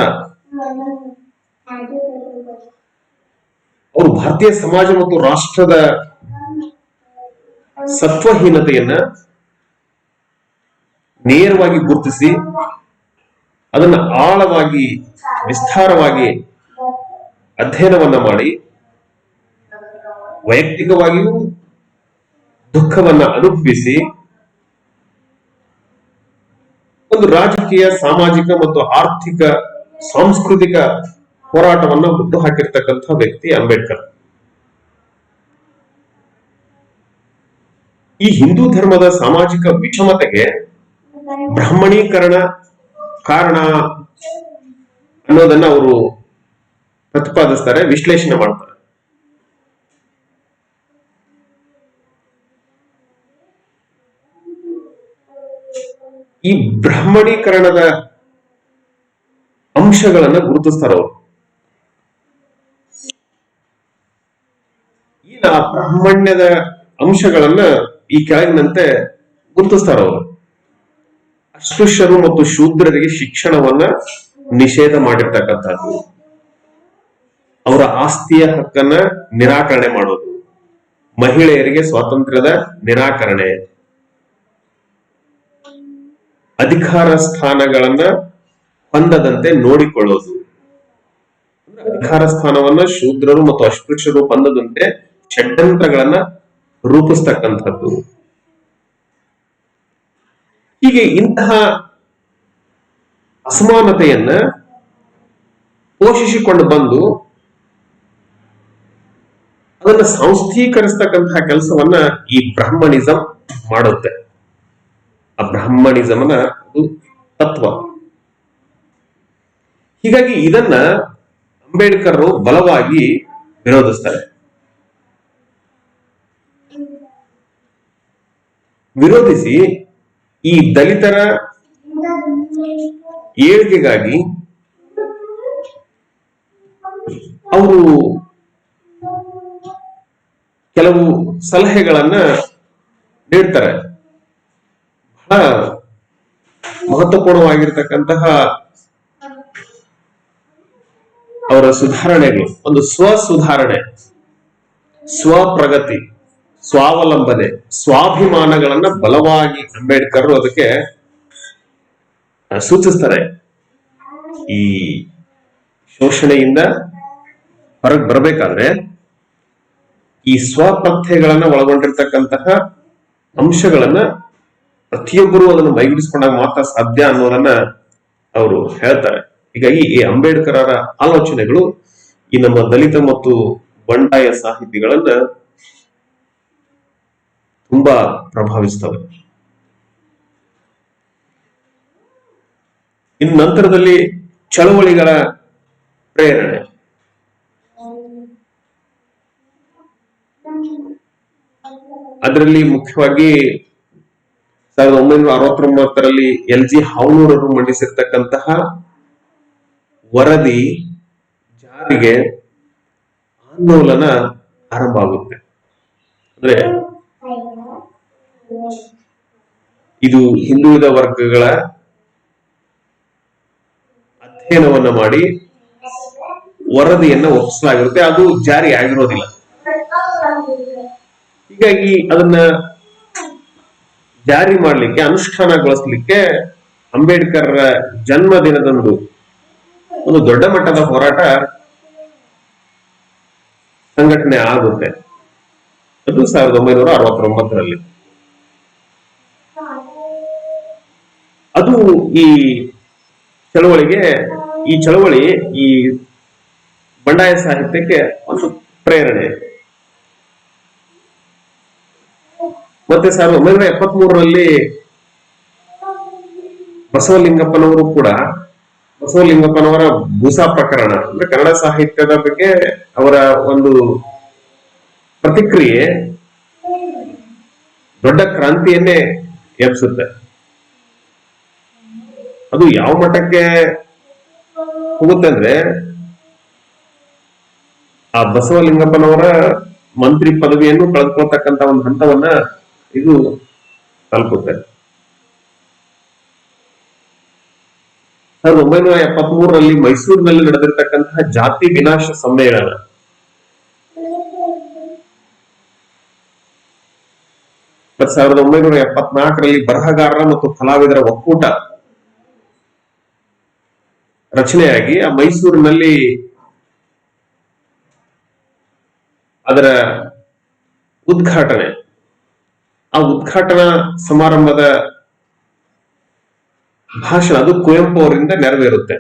ಅವರು ಭಾರತೀಯ ಸಮಾಜ ಮತ್ತು ರಾಷ್ಟ್ರದ ಸತ್ವಹೀನತೆಯನ್ನ ನೇರವಾಗಿ ಗುರುತಿಸಿ ಅದನ್ನ ಆಳವಾಗಿ ವಿಸ್ತಾರವಾಗಿ ಅಧ್ಯಯನವನ್ನ ಮಾಡಿ ವೈಯಕ್ತಿಕವಾಗಿಯೂ ದುಃಖವನ್ನ ಅನುಭವಿಸಿ ಒಂದು ರಾಜಕೀಯ, ಸಾಮಾಜಿಕ ಮತ್ತು ಆರ್ಥಿಕ, ಸಾಂಸ್ಕೃತಿಕ ಹೋರಾಟವನ್ನ ಹುಟ್ಟು ಹಾಕಿರ್ತಕ್ಕಂಥ ವ್ಯಕ್ತಿ ಅಂಬೇಡ್ಕರ್. ಈ ಹಿಂದೂ ಧರ್ಮದ ಸಾಮಾಜಿಕ ವಿಷಮತೆಗೆ ಬ್ರಾಹ್ಮಣೀಕರಣ ಕಾರಣ ಅನ್ನೋದನ್ನ ಅವರು ಪ್ರತಿಪಾದಿಸ್ತಾರೆ, ವಿಶ್ಲೇಷಣೆ ಮಾಡ್ತಾರೆ. ಈ ಬ್ರಾಹ್ಮಣೀಕರಣದ ಅಂಶಗಳನ್ನ ಗುರುತಿಸ್ತಾರೆ ಅವರು. ಈ ಬ್ರಾಹ್ಮಣ್ಯದ ಅಂಶಗಳನ್ನ ಈ ಕೆಳಗಿನಂತೆ ಗುರುತಿಸ್ತಾರೆ ಅವರು. ಅಸ್ಪೃಶ್ಯರು ಮತ್ತು ಶೂದ್ರರಿಗೆ ಶಿಕ್ಷಣವನ್ನ ನಿಷೇಧ ಮಾಡಿರ್ತಕ್ಕಂಥದ್ದು, ಅವರ ಆಸ್ತಿಯ ಹಕ್ಕನ್ನ ನಿರಾಕರಣೆ ಮಾಡೋದು, ಮಹಿಳೆಯರಿಗೆ ಸ್ವಾತಂತ್ರ್ಯದ ನಿರಾಕರಣೆ, ಅಧಿಕಾರ ಸ್ಥಾನಗಳನ್ನ ಹೊಂದದಂತೆ ನೋಡಿಕೊಳ್ಳೋದು. ಅಧಿಕಾರ ಸ್ಥಾನವನ್ನ ಶೂದ್ರರು ಮತ್ತು ಅಸ್ಪೃಶ್ಯರು ಹೊಂದದಂತೆ ಷಡ್ಯಂತ್ರಗಳನ್ನ ರೂಪಿಸ್ತಕ್ಕಂಥದ್ದು. ಹೀಗೆ ಇಂತಹ ಅಸಮಾನತೆಯನ್ನ ಪೋಷಿಸಿಕೊಂಡು ಬಂದು ಅದನ್ನ ಸಂಸ್ಥೀಕರಿಸ್ತಕ್ಕಂತಹ ಕೆಲಸವನ್ನ ಈ ಬ್ರಾಹ್ಮಣಿಸಂ ಮಾಡುತ್ತೆ. ಆ ಬ್ರಾಹ್ಮಣಿಸಂನ ಅದು ತತ್ವ. ಹೀಗಾಗಿ ಇದನ್ನ ಅಂಬೇಡ್ಕರ್ ಬಲವಾಗಿ ವಿರೋಧಿಸ್ತಾರೆ. ವಿರೋಧಿಸಿ ಈ ದಲಿತರ ಏಳಿಗೆಗಾಗಿ ಅವರು ಕೆಲವು ಸಲಹೆಗಳನ್ನ ನೀಡ್ತಾರೆ. ಬಹಳ ಮಹತ್ವಪೂರ್ಣವಾಗಿರ್ತಕ್ಕಂತಹ ಅವರ ಸುಧಾರಣೆಗಳು, ಒಂದು ಸ್ವಸುಧಾರಣೆ, ಸ್ವಪ್ರಗತಿ, ಸ್ವಾವಲಂಬನೆ, ಸ್ವಾಭಿಮಾನಗಳನ್ನ ಬಲವಾಗಿ ಅಂಬೇಡ್ಕರ್ ಅದಕ್ಕೆ ಸೂಚಿಸ್ತಾರೆ. ಈ ಶೋಷಣೆಯಿಂದ ಹೊರಗೆ ಬರಬೇಕಾದ್ರೆ ಈ ಸ್ವಪ್ರತ್ಯಯಗಳನ್ನ ಒಳಗೊಂಡಿರ್ತಕ್ಕಂತಹ ಅಂಶಗಳನ್ನ ಪ್ರತಿಯೊಬ್ಬರು ಅದನ್ನು ಮೈಗೂಡಿಸಿಕೊಂಡಾಗ ಮಾತ್ರ ಸಾಧ್ಯ ಅನ್ನೋದನ್ನ ಅವರು ಹೇಳ್ತಾರೆ. ಹೀಗಾಗಿ ಈ ಅಂಬೇಡ್ಕರರ ಆಲೋಚನೆಗಳು ಈ ನಮ್ಮ ದಲಿತ ಮತ್ತು ಬಂಡಾಯ ಸಾಹಿತಿಗಳನ್ನ ತುಂಬಾ ಪ್ರಭಾವಿಸ್ತವೆ. ಇನ್ನು ನಂತರದಲ್ಲಿ ಚಳವಳಿಗಳ ಪ್ರೇರಣೆ. ಅದರಲ್ಲಿ ಮುಖ್ಯವಾಗಿ 1969ರಲ್ಲಿ LG ಹಾವನೂರರು ಮಂಡಿಸಿರ್ತಕ್ಕಂತಹ ವರದಿ ಜಾರಿಗೆ ಆಂದೋಲನ ಆರಂಭ ಆಗುತ್ತೆ. ಅಂದ್ರೆ ಇದು ಹಿಂದುಳಿದ ವರ್ಗಗಳ ಅಧ್ಯಯನವನ್ನ ಮಾಡಿ ವರದಿಯನ್ನ ಒಪ್ಪಿಸಲಾಗಿರುತ್ತೆ, ಅದು ಜಾರಿ ಆಗಿರೋದಿಲ್ಲ. ಹೀಗಾಗಿ ಅದನ್ನ ಜಾರಿ ಮಾಡಲಿಕ್ಕೆ, ಅನುಷ್ಠಾನಗೊಳಿಸಲಿಕ್ಕೆ ಅಂಬೇಡ್ಕರ್ ಜನ್ಮದಿನದಂದು ಒಂದು ದೊಡ್ಡ ಮಟ್ಟದ ಹೋರಾಟ ಸಂಘಟನೆ ಆಗುತ್ತೆ. ಅದು 1969ರಲ್ಲಿ. ಅದು ಈ ಚಳವಳಿ ಈ ಬಂಡಾಯ ಸಾಹಿತ್ಯಕ್ಕೆ ಒಂದು ಪ್ರೇರಣೆ. ಮತ್ತೆ 1973ರಲ್ಲಿ ಬಸವಲಿಂಗಪ್ಪನವರ ಭೂಸಾ ಪ್ರಕರಣ, ಅಂದ್ರೆ ಕನ್ನಡ ಸಾಹಿತ್ಯದ ಬಗ್ಗೆ ಅವರ ಒಂದು ಪ್ರತಿಕ್ರಿಯೆ ದೊಡ್ಡ ಕ್ರಾಂತಿಯನ್ನೇ ಎಬ್ಸುತ್ತೆ. ಅದು ಯಾವ ಮಟ್ಟಕ್ಕೆ ಹೋಗುತ್ತೆ ಅಂದ್ರೆ ಆ ಬಸವಲಿಂಗಪ್ಪನವರ ಮಂತ್ರಿ ಪದವಿಯನ್ನು ಕಳೆದುಕೊಳ್ತಕ್ಕಂತ ಒಂದು ಹಂತವನ್ನ ಇದು ತಲುಪುತ್ತೆ. 1973ರಲ್ಲಿ ಮೈಸೂರಿನಲ್ಲಿ ನಡೆದಿರ್ತಕ್ಕಂತಹ ಜಾತಿ ವಿನಾಶ ಸಮ್ಮೇಳನ, ಮತ್ತು 1974ರಲ್ಲಿ ಬರಹಗಾರರ ಮತ್ತು ಕಲಾವಿದರ ಒಕ್ಕೂಟ ರಚನೆಯಾಗಿ ಆ ಮೈಸೂರಿನಲ್ಲಿ ಅದರ ಉದ್ಘಾಟನೆ, ಆ ಉದ್ಘಾಟನಾ ಸಮಾರಂಭದ ಭಾಷಣ ಅದು ಕುವೆಂಪು ಅವರಿಂದ ನೆರವೇರುತ್ತೆ.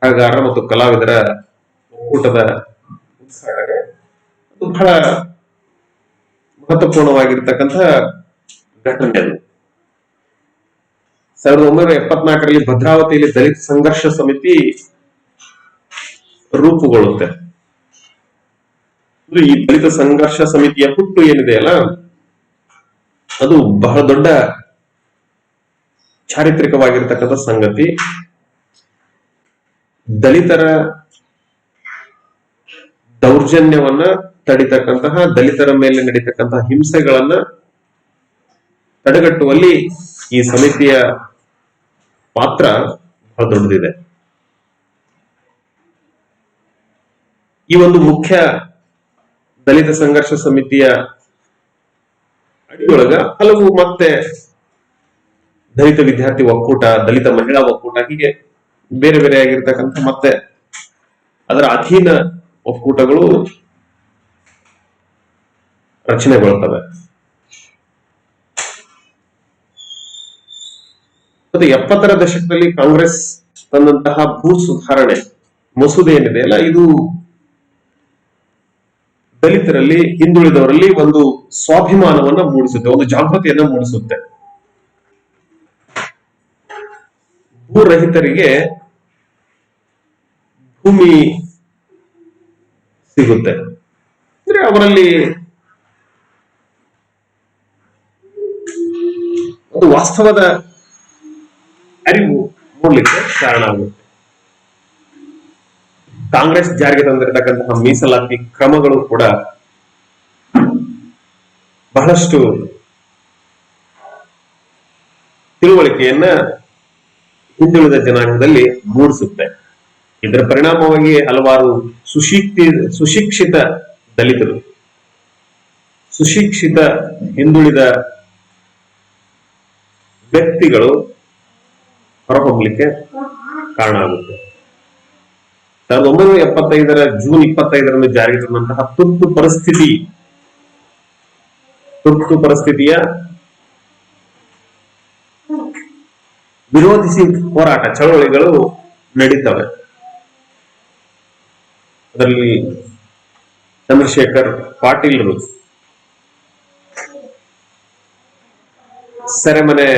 ಬರಹಗಾರರ ಮತ್ತು ಕಲಾವಿದರ ಒಕ್ಕೂಟದ ಉದ್ಘಾಟನೆ ಅದು ಬಹಳ ಮಹತ್ವಪೂರ್ಣವಾಗಿರ್ತಕ್ಕಂಥ ಘಟನೆ ಅದು. 1974ರಲ್ಲಿ ಭದ್ರಾವತಿಯಲ್ಲಿ ದಲಿತ ಸಂಘರ್ಷ ಸಮಿತಿ ರೂಪುಗೊಳ್ಳುತ್ತೆ. ಈ ದಲಿತ ಸಂಘರ್ಷ ಸಮಿತಿಯ ಹುಟ್ಟು ಏನಿದೆ ಅಲ್ಲ, ಅದು ಬಹಳ ದೊಡ್ಡ ಚಾರಿತ್ರಿಕವಾಗಿರ್ತಕ್ಕಂಥ ಸಂಗತಿ. ದಲಿತರ ದೌರ್ಜನ್ಯವನ್ನ ತಡಿತಕ್ಕಂತಹ, ದಲಿತರ ಮೇಲೆ ನಡೀತಕ್ಕಂತಹ ಹಿಂಸೆಗಳನ್ನ ತಡೆಗಟ್ಟುವಲ್ಲಿ ಈ ಸಮಿತಿಯ ಪಾತ್ರ ಬಹಳ ದೊಡ್ಡದಿದೆ. ಈ ಒಂದು ಮುಖ್ಯ ದಲಿತ ಸಂಘರ್ಷ ಸಮಿತಿಯ ಅಡಿಯೊಳಗ ಹಲವು ಮತ್ತೆ ದಲಿತ ವಿದ್ಯಾರ್ಥಿ ಒಕ್ಕೂಟ, ದಲಿತ ಮಹಿಳಾ ಒಕ್ಕೂಟ, ಹೀಗೆ ಬೇರೆ ಬೇರೆ ಆಗಿರ್ತಕ್ಕಂಥ ಮತ್ತೆ ಅದರ ಅಧೀನ ಒಕ್ಕೂಟಗಳು ರಚನೆಗೊಳ್ತವೆ. ಮತ್ತೆ 70ರ ದಶಕದಲ್ಲಿ ಕಾಂಗ್ರೆಸ್ ತಂದಂತಹ ಭೂ ಸುಧಾರಣೆ ಮಸೂದೆ ಏನಿದೆ ಅಲ್ಲ, ಇದು ದಲಿತರಲ್ಲಿ, ಹಿಂದುಳಿದವರಲ್ಲಿ ಒಂದು ಸ್ವಾಭಿಮಾನವನ್ನ ಮೂಡಿಸುತ್ತೆ, ಒಂದು ಜಾಗೃತಿಯನ್ನ ಮೂಡಿಸುತ್ತೆ. ಭೂರಹಿತರಿಗೆ ಭೂಮಿ ಸಿಗುತ್ತೆ ಅಂದ್ರೆ ಅವರಲ್ಲಿ ಒಂದು ವಾಸ್ತವದ ಅರಿವು ಮೂಡಲಿಕ್ಕೆ ಕಾರಣ ಆಗುತ್ತೆ. ಕಾಂಗ್ರೆಸ್ ಜಾರಿಗೆ ತಂದಿರತಕ್ಕಂತಹ ಮೀಸಲಾತಿ ಕ್ರಮಗಳು ಕೂಡ ಬಹಳಷ್ಟು ತಿಳುವಳಿಕೆಯನ್ನ ಹಿಂದುಳಿದ ಜನಾಂಗದಲ್ಲಿ ಮೂಡಿಸುತ್ತೆ. ಇದರ ಪರಿಣಾಮವಾಗಿ ಹಲವಾರು ಸುಶಿಕ್ಷಿತ ದಲಿತರು, ಸುಶಿಕ್ಷಿತ ಹಿಂದುಳಿದ ವ್ಯಕ್ತಿಗಳು ಹೊರಹೊಮ್ಮಲಿಕ್ಕೆ ಕಾರಣ ಆಗುತ್ತೆ. 1975ರ ಜೂನ್ 25ರಂದು ಜಾರಿಗೆ ತಂದಂತಹ ತುರ್ತು ಪರಿಸ್ಥಿತಿಯ ವಿರೋಧಿಸಿ ಹೋರಾಟ ಚಳವಳಿಗಳು ನಡೀತವೆ. ಅದರಲ್ಲಿ ಚಂದ್ರಶೇಖರ್ ಪಾಟೀಲ್ರು ಸೆರೆಮನೆ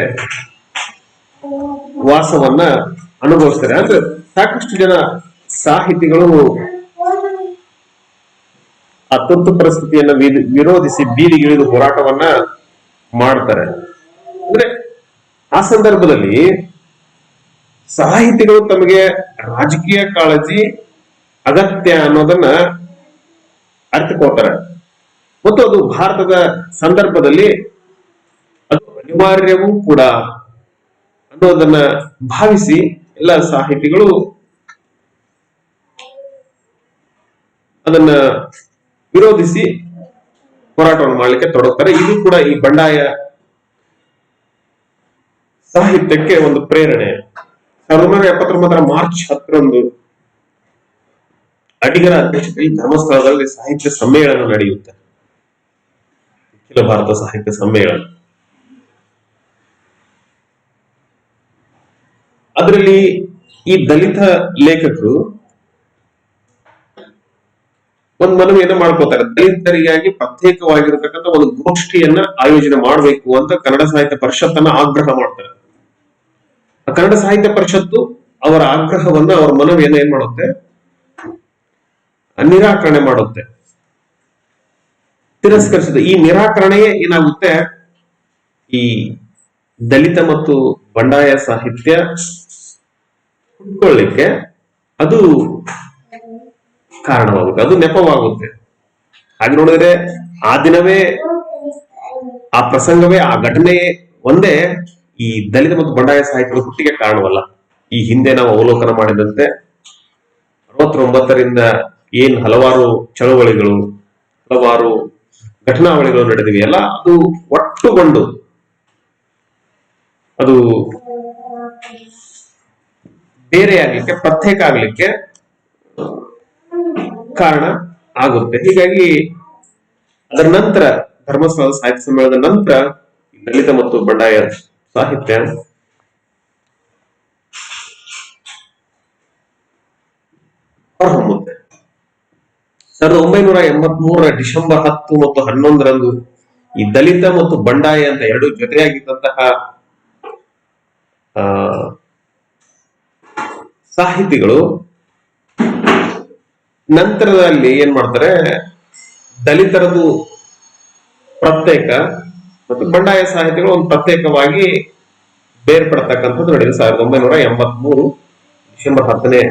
ವಾಸವನ್ನ ಅನುಭವಿಸ್ತಾರೆ. ಅಂದ್ರೆ ಸಾಕಷ್ಟು ಜನ ಸಾಹಿತಿಗಳು ಆ ತುರ್ತು ಪರಿಸ್ಥಿತಿಯನ್ನ ವಿರೋಧಿಸಿ ಬೀದಿಗಿಳಿದು ಹೋರಾಟವನ್ನ ಮಾಡ್ತಾರೆ. ಅಂದ್ರೆ ಆ ಸಂದರ್ಭದಲ್ಲಿ ಸಾಹಿತಿಗಳು ತಮಗೆ ರಾಜಕೀಯ ಕಾಳಜಿ ಅಗತ್ಯ ಅನ್ನೋದನ್ನ ಅರ್ಥಕೋತಾರೆ ಮತ್ತು ಅದು ಭಾರತದ ಸಂದರ್ಭದಲ್ಲಿ ಅದು ಅನಿವಾರ್ಯವೂ ಕೂಡ ಅನ್ನೋದನ್ನ ಭಾವಿಸಿ ಎಲ್ಲ ಸಾಹಿತಿಗಳು ಅದನ್ನ ವಿರೋಧಿಸಿ ಹೋರಾಟವನ್ನು ಮಾಡಲಿಕ್ಕೆ ತೊಡಗ್ತಾರೆ. ಇದು ಕೂಡ ಈ ಬಂಡಾಯ ಸಾಹಿತ್ಯಕ್ಕೆ ಒಂದು ಪ್ರೇರಣೆ. 1979ರ ಮಾರ್ಚ್ 10ರಂದು ಅಡಿಗರ ಅಧ್ಯಕ್ಷತೆಯಲ್ಲಿ ಧರ್ಮಸ್ಥಳದಲ್ಲಿ ಸಾಹಿತ್ಯ ಸಮ್ಮೇಳನ ನಡೆಯುತ್ತೆ, ಅಖಿಲ ಭಾರತ ಸಾಹಿತ್ಯ ಸಮ್ಮೇಳನ. ಅದರಲ್ಲಿ ಈ ದಲಿತ ಲೇಖಕರು ಒಂದು ಮನವಿಯನ್ನ ಮಾಡ್ಕೋತಾರೆ. ದಲಿತರಿಗಾಗಿ ಪ್ರತ್ಯೇಕವಾಗಿರತಕ್ಕಂಥ ಒಂದು ಗೋಷ್ಠಿಯನ್ನ ಆಯೋಜನೆ ಮಾಡಬೇಕು ಅಂತ ಕನ್ನಡ ಸಾಹಿತ್ಯ ಪರಿಷತ್ತನ್ನ ಆಗ್ರಹ ಮಾಡ್ತಾರೆ. ಕನ್ನಡ ಸಾಹಿತ್ಯ ಪರಿಷತ್ತು ಅವರ ಆಗ್ರಹವನ್ನ, ಅವರ ಮನವಿಯನ್ನ ಏನ್ ಮಾಡುತ್ತೆ, ನಿರಾಕರಣೆ ಮಾಡುತ್ತೆ, ತಿರಸ್ಕರಿಸಿದೆ. ಈ ನಿರಾಕರಣೆಯೇ ಏನಾಗುತ್ತೆ, ಈ ದಲಿತ ಮತ್ತು ಬಂಡಾಯ ಸಾಹಿತ್ಯ ಹುಟ್ಕೊಳ್ಳಿಕ್ಕೆ ಅದು ಕಾರಣವಾಗುತ್ತೆ, ಅದು ನೆಪವಾಗುತ್ತೆ. ಹಾಗೆ ನೋಡಿದ್ರೆ ಆ ದಿನವೇ, ಆ ಪ್ರಸಂಗವೇ, ಆ ಘಟನೆ ಒಂದೇ ಈ ದಲಿತ ಮತ್ತು ಬಂಡಾಯ ಸಾಹಿತ್ಯದ ಹುಟ್ಟಿಗೆ ಕಾರಣವಲ್ಲ. ಈ ಹಿಂದೆ ನಾವು ಅವಲೋಕನ ಮಾಡಿದಂತೆ 69ರಿಂದ ಏನ್ ಹಲವಾರು ಚಳವಳಿಗಳು, ಹಲವಾರು ಘಟನಾವಳಿಗಳು ನಡೆದಿವೆಯಲ್ಲ, ಅದು ಒಟ್ಟುಗೊಂಡು ಅದು ಬೇರೆ ಆಗ್ಲಿಕ್ಕೆ, ಪ್ರತ್ಯೇಕ ಆಗ್ಲಿಕ್ಕೆ ಕಾರಣ ಆಗುತ್ತೆ. ಹೀಗಾಗಿ ಅದರ ನಂತರ ಧರ್ಮಸ್ಥಳದ ಸಾಹಿತ್ಯ ಸಮ್ಮೇಳನದ ನಂತರ ದಲಿತ ಮತ್ತು ಬಂಡಾಯ ಸಾಹಿತ್ಯ ಹೊರಹೊಮ್ಮುತ್ತೆ. 1983 ಡಿಸೆಂಬರ್ 10 ಮತ್ತು 11ರಂದು ಈ ದಲಿತ ಮತ್ತು ಬಂಡಾಯ ಅಂತ ಎರಡು ಜೊತೆಯಾಗಿದ್ದಂತಹ ಸಾಹಿತಿಗಳು ನಂತರದಲ್ಲಿ ಏನ್ ಮಾಡ್ತಾರೆ, ದಲಿತರದು ಪ್ರತ್ಯೇಕ ಮತ್ತು ಬಂಡಾಯ ಸಾಹಿತಿಗಳು ಒಂದು ಪ್ರತ್ಯೇಕವಾಗಿ ಬೇರ್ಪಡ್ತಕ್ಕಂಥದ್ದು ನಡೆದಿದೆ 1983 ಡಿಸೆಂಬರ್ 11ನೇ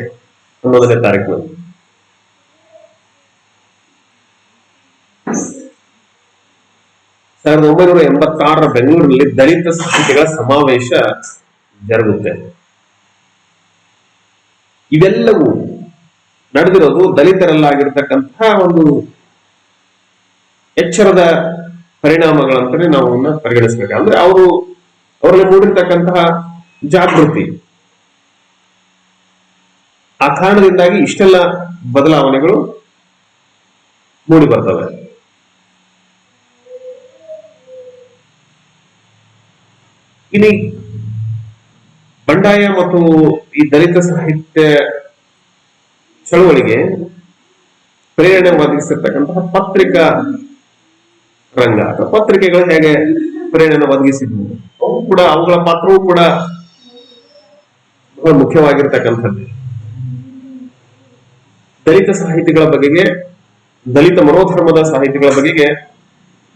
ತಾರೀಕಿನಲ್ಲಿ. 1986 ಬೆಂಗಳೂರಿನಲ್ಲಿ ದಲಿತ ಸಾಹಿತಿಗಳ ಸಮಾವೇಶ ಜರುಗುತ್ತೆ. ಇವೆಲ್ಲವೂ ನಡೆದಿರೋದು ದಲಿತರಲ್ಲಾಗಿರ್ತಕ್ಕಂತಹ ಒಂದು ಎಚ್ಚರದ ಪರಿಣಾಮಗಳಂತಾನೆ ನಾವು ಪರಿಗಣಿಸಬೇಕು. ಅಂದ್ರೆ ಅವರಲ್ಲಿ ಮೂಡಿರ್ತಕ್ಕಂತಹ ಜಾಗೃತಿ, ಆ ಕಾರಣದಿಂದಾಗಿ ಇಷ್ಟೆಲ್ಲ ಬದಲಾವಣೆಗಳು ಮೂಡಿ ಬರ್ತವೆ. ಇನ್ನು ಬಂಡಾಯ ಮತ್ತು ಈ ದಲಿತ ಸಾಹಿತ್ಯ ಚಳವಳಿಗೆ ಪ್ರೇರಣೆ ಒದಗಿಸಿರ್ತಕ್ಕಂತಹ ಪತ್ರಿಕಾ ರಂಗ ಅಥವಾ ಪತ್ರಿಕೆಗಳು ಹೇಗೆ ಪ್ರೇರಣೆ ಒದಗಿಸಿದ್ವು, ಅವುಗಳ ಪಾತ್ರವೂ ಕೂಡ ಬಹಳ ಮುಖ್ಯವಾಗಿರ್ತಕ್ಕಂಥದ್ದು. ದಲಿತ ಸಾಹಿತಿಗಳ ಬಗೆಗೆ, ದಲಿತ ಮನೋಧರ್ಮದ ಸಾಹಿತಿಗಳ ಬಗೆಗೆ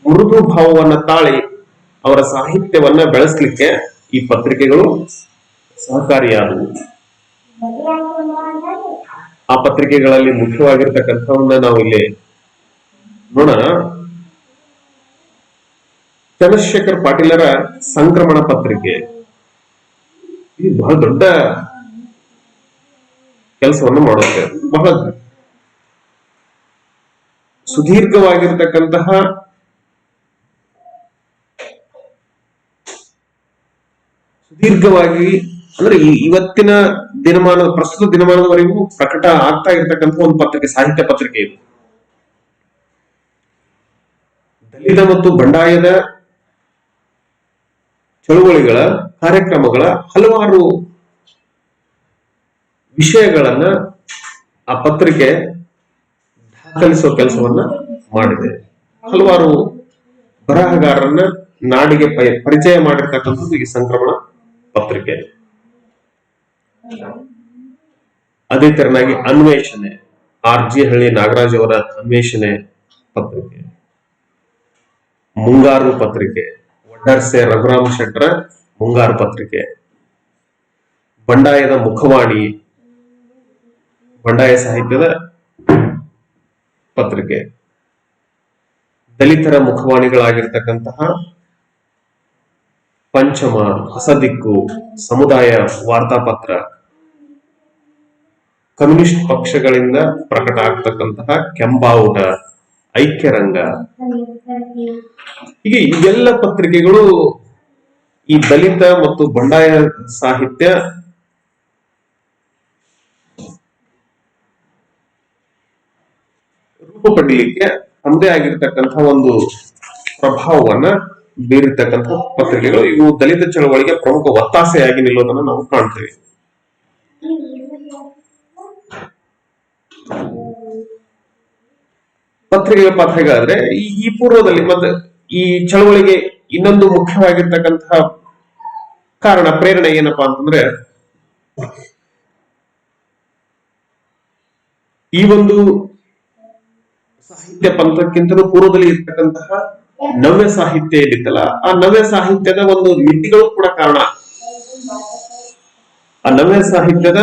ಮೃದು ಭಾವವನ್ನ ತಾಳಿ ಅವರ ಸಾಹಿತ್ಯವನ್ನ ಬೆಳೆಸಲಿಕ್ಕೆ ಈ ಪತ್ರಿಕೆಗಳು ಸಹಕಾರಿಯಾದವು. ಆ ಪತ್ರಿಕೆಗಳಲ್ಲಿ ಮುಖ್ಯವಾಗಿರ್ತಕ್ಕಂಥವನ್ನ ನಾವು ಇಲ್ಲಿ ನೋಡೋಣ. ಚಂದ್ರಶೇಖರ್ ಪಾಟೀಲರ ಸಂಕ್ರಮಣ ಪತ್ರಿಕೆ ಇದು ಬಹಳ ದೊಡ್ಡ ಕೆಲಸವನ್ನು ಮಾಡುತ್ತೆ. ಬಹಳ ಸುದೀರ್ಘವಾಗಿರ್ತಕ್ಕಂತಹ ಅಂದ್ರೆ ಇವತ್ತಿನ ಪ್ರಸ್ತುತ ದಿನಮಾನದವರೆಗೂ ಪ್ರಕಟ ಆಗ್ತಾ ಇರ್ತಕ್ಕಂಥ ಒಂದು ಪತ್ರಿಕೆ, ಸಾಹಿತ್ಯ ಪತ್ರಿಕೆ ಇದು. ದಲಿತ ಮತ್ತು ಬಂಡಾಯದ ಚಳುವಳಿಗಳ ಕಾರ್ಯಕ್ರಮಗಳ ಹಲವಾರು ವಿಷಯಗಳನ್ನ ಆ ಪತ್ರಿಕೆ ದಾಖಲಿಸುವ ಕೆಲಸವನ್ನ ಮಾಡಿದೆ. ಹಲವಾರು ಬರಹಗಾರರನ್ನ ನಾಡಿಗೆ ಪರಿಚಯ ಮಾಡಿರ್ತಕ್ಕಂಥದ್ದು ಈ ಸಂಕ್ರಮಣ ಪತ್ರಿಕೆ. ಅದೇ ತರನಾಗಿ ಅನ್ವೇಷಣೆ, RG ಹಳ್ಳಿ ನಾಗರಾಜ್ ಅವರ ಅನ್ವೇಷಣೆ ಪತ್ರಿಕೆ, ಮುಂಗಾರು ಪತ್ರಿಕೆ, ವಡ್ಡರ್ಸೆ ರಘುರಾಮ್ ಶೆಟ್ಟರ ಮುಂಗಾರು ಪತ್ರಿಕೆ, ಬಂಡಾಯದ ಮುಖವಾಣಿ, ಬಂಡಾಯ ಸಾಹಿತ್ಯದ ಪತ್ರಿಕೆ, ದಲಿತರ ಮುಖವಾಣಿಗಳಾಗಿರ್ತಕ್ಕಂತಹ ಪಂಚಮ, ಹೊಸದಿಕ್ಕು, ಸಮುದಾಯ ವಾರ್ತಾಪತ್ರ, ಕಮ್ಯುನಿಸ್ಟ್ ಪಕ್ಷಗಳಿಂದ ಪ್ರಕಟ ಆಗ್ತಕ್ಕಂತಹ ಕೆಂಬಾವುಟ, ಐಕ್ಯರಂಗ, ಹೀಗೆ ಇವೆಲ್ಲ ಪತ್ರಿಕೆಗಳು ಈ ದಲಿತ ಮತ್ತು ಬಂಡಾಯ ಸಾಹಿತ್ಯ ರೂಪ ಪಡೀಲಿಕ್ಕೆ ತಮ್ಮದೇ ಆಗಿರ್ತಕ್ಕಂತಹ ಒಂದು ಪ್ರಭಾವವನ್ನ ಬೀರಿರ್ತಕ್ಕಂಥ ಪತ್ರಿಕೆಗಳು. ಇವು ದಲಿತ ಚಳವಳಿಗೆ ಪ್ರಮುಖ ಒತ್ತಾಸೆಯಾಗಿ ನಿಲ್ಲೋದನ್ನು ನಾವು ಕಾಣ್ತೇವೆ. ಪತ್ರಿಕೆಗಳ ಪಾತ್ರ ಹೇಗಾದ್ರೆ ಈ ಪೂರ್ವದಲ್ಲಿ ಮತ್ತೆ ಈ ಚಳವಳಿಗೆ ಇನ್ನೊಂದು ಮುಖ್ಯವಾಗಿರ್ತಕ್ಕಂತಹ ಕಾರಣ, ಪ್ರೇರಣೆ ಏನಪ್ಪಾ ಅಂತಂದ್ರೆ, ಈ ಒಂದು ಸಾಹಿತ್ಯ ಪಂಥಕ್ಕಿಂತಲೂ ಪೂರ್ವದಲ್ಲಿ ಇರ್ತಕ್ಕಂತಹ ನವ್ಯ ಸಾಹಿತ್ಯ ಏನಿತ್ತಲ್ಲ, ಆ ನವ್ಯ ಸಾಹಿತ್ಯದ ಒಂದು ಮಿತಿಗಳು ಕೂಡ ಕಾರಣ. ಆ ನವ್ಯ ಸಾಹಿತ್ಯದ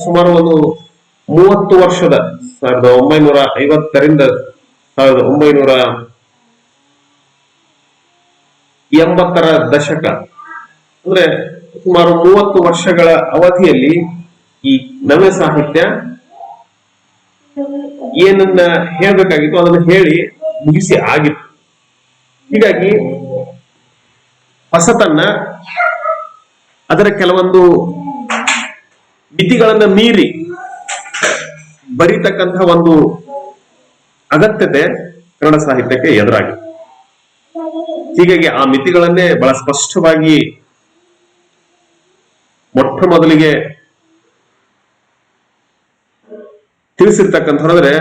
ಸುಮಾರು ಒಂದು 30 ವರ್ಷದ 1950ರಿಂದ 1980ರ ದಶಕ, ಅಂದ್ರೆ ಸುಮಾರು 30 ವರ್ಷಗಳ ಅವಧಿಯಲ್ಲಿ ಈ ನವ್ಯ ಸಾಹಿತ್ಯ ಏನನ್ನ ಹೇಳ್ಬೇಕಾಗಿತ್ತು ಅದನ್ನ ಹೇಳಿ ಮುಗಿಸಿ ಆಗಿತ್ತು. ಹೀಗಾಗಿ ಹೊಸತನ್ನ ಅದರ ಕೆಲವೊಂದು ಮಿತಿಗಳನ್ನ ಮೀರಿ ಬರೀತಕ್ಕಂತಹ ಒಂದು ಅಗತ್ಯತೆ ಕನ್ನಡ ಸಾಹಿತ್ಯಕ್ಕೆ ಎದುರಾಗಿ. ಹೀಗಾಗಿ ಆ ಮಿತಿಗಳನ್ನೇ ಬಹಳ ಸ್ಪಷ್ಟವಾಗಿ ಮೊಟ್ಟ ಮೊದಲಿಗೆ ತಿಳಿಸಿರ್ತಕ್ಕಂಥವ್ರಂದ್ರೆ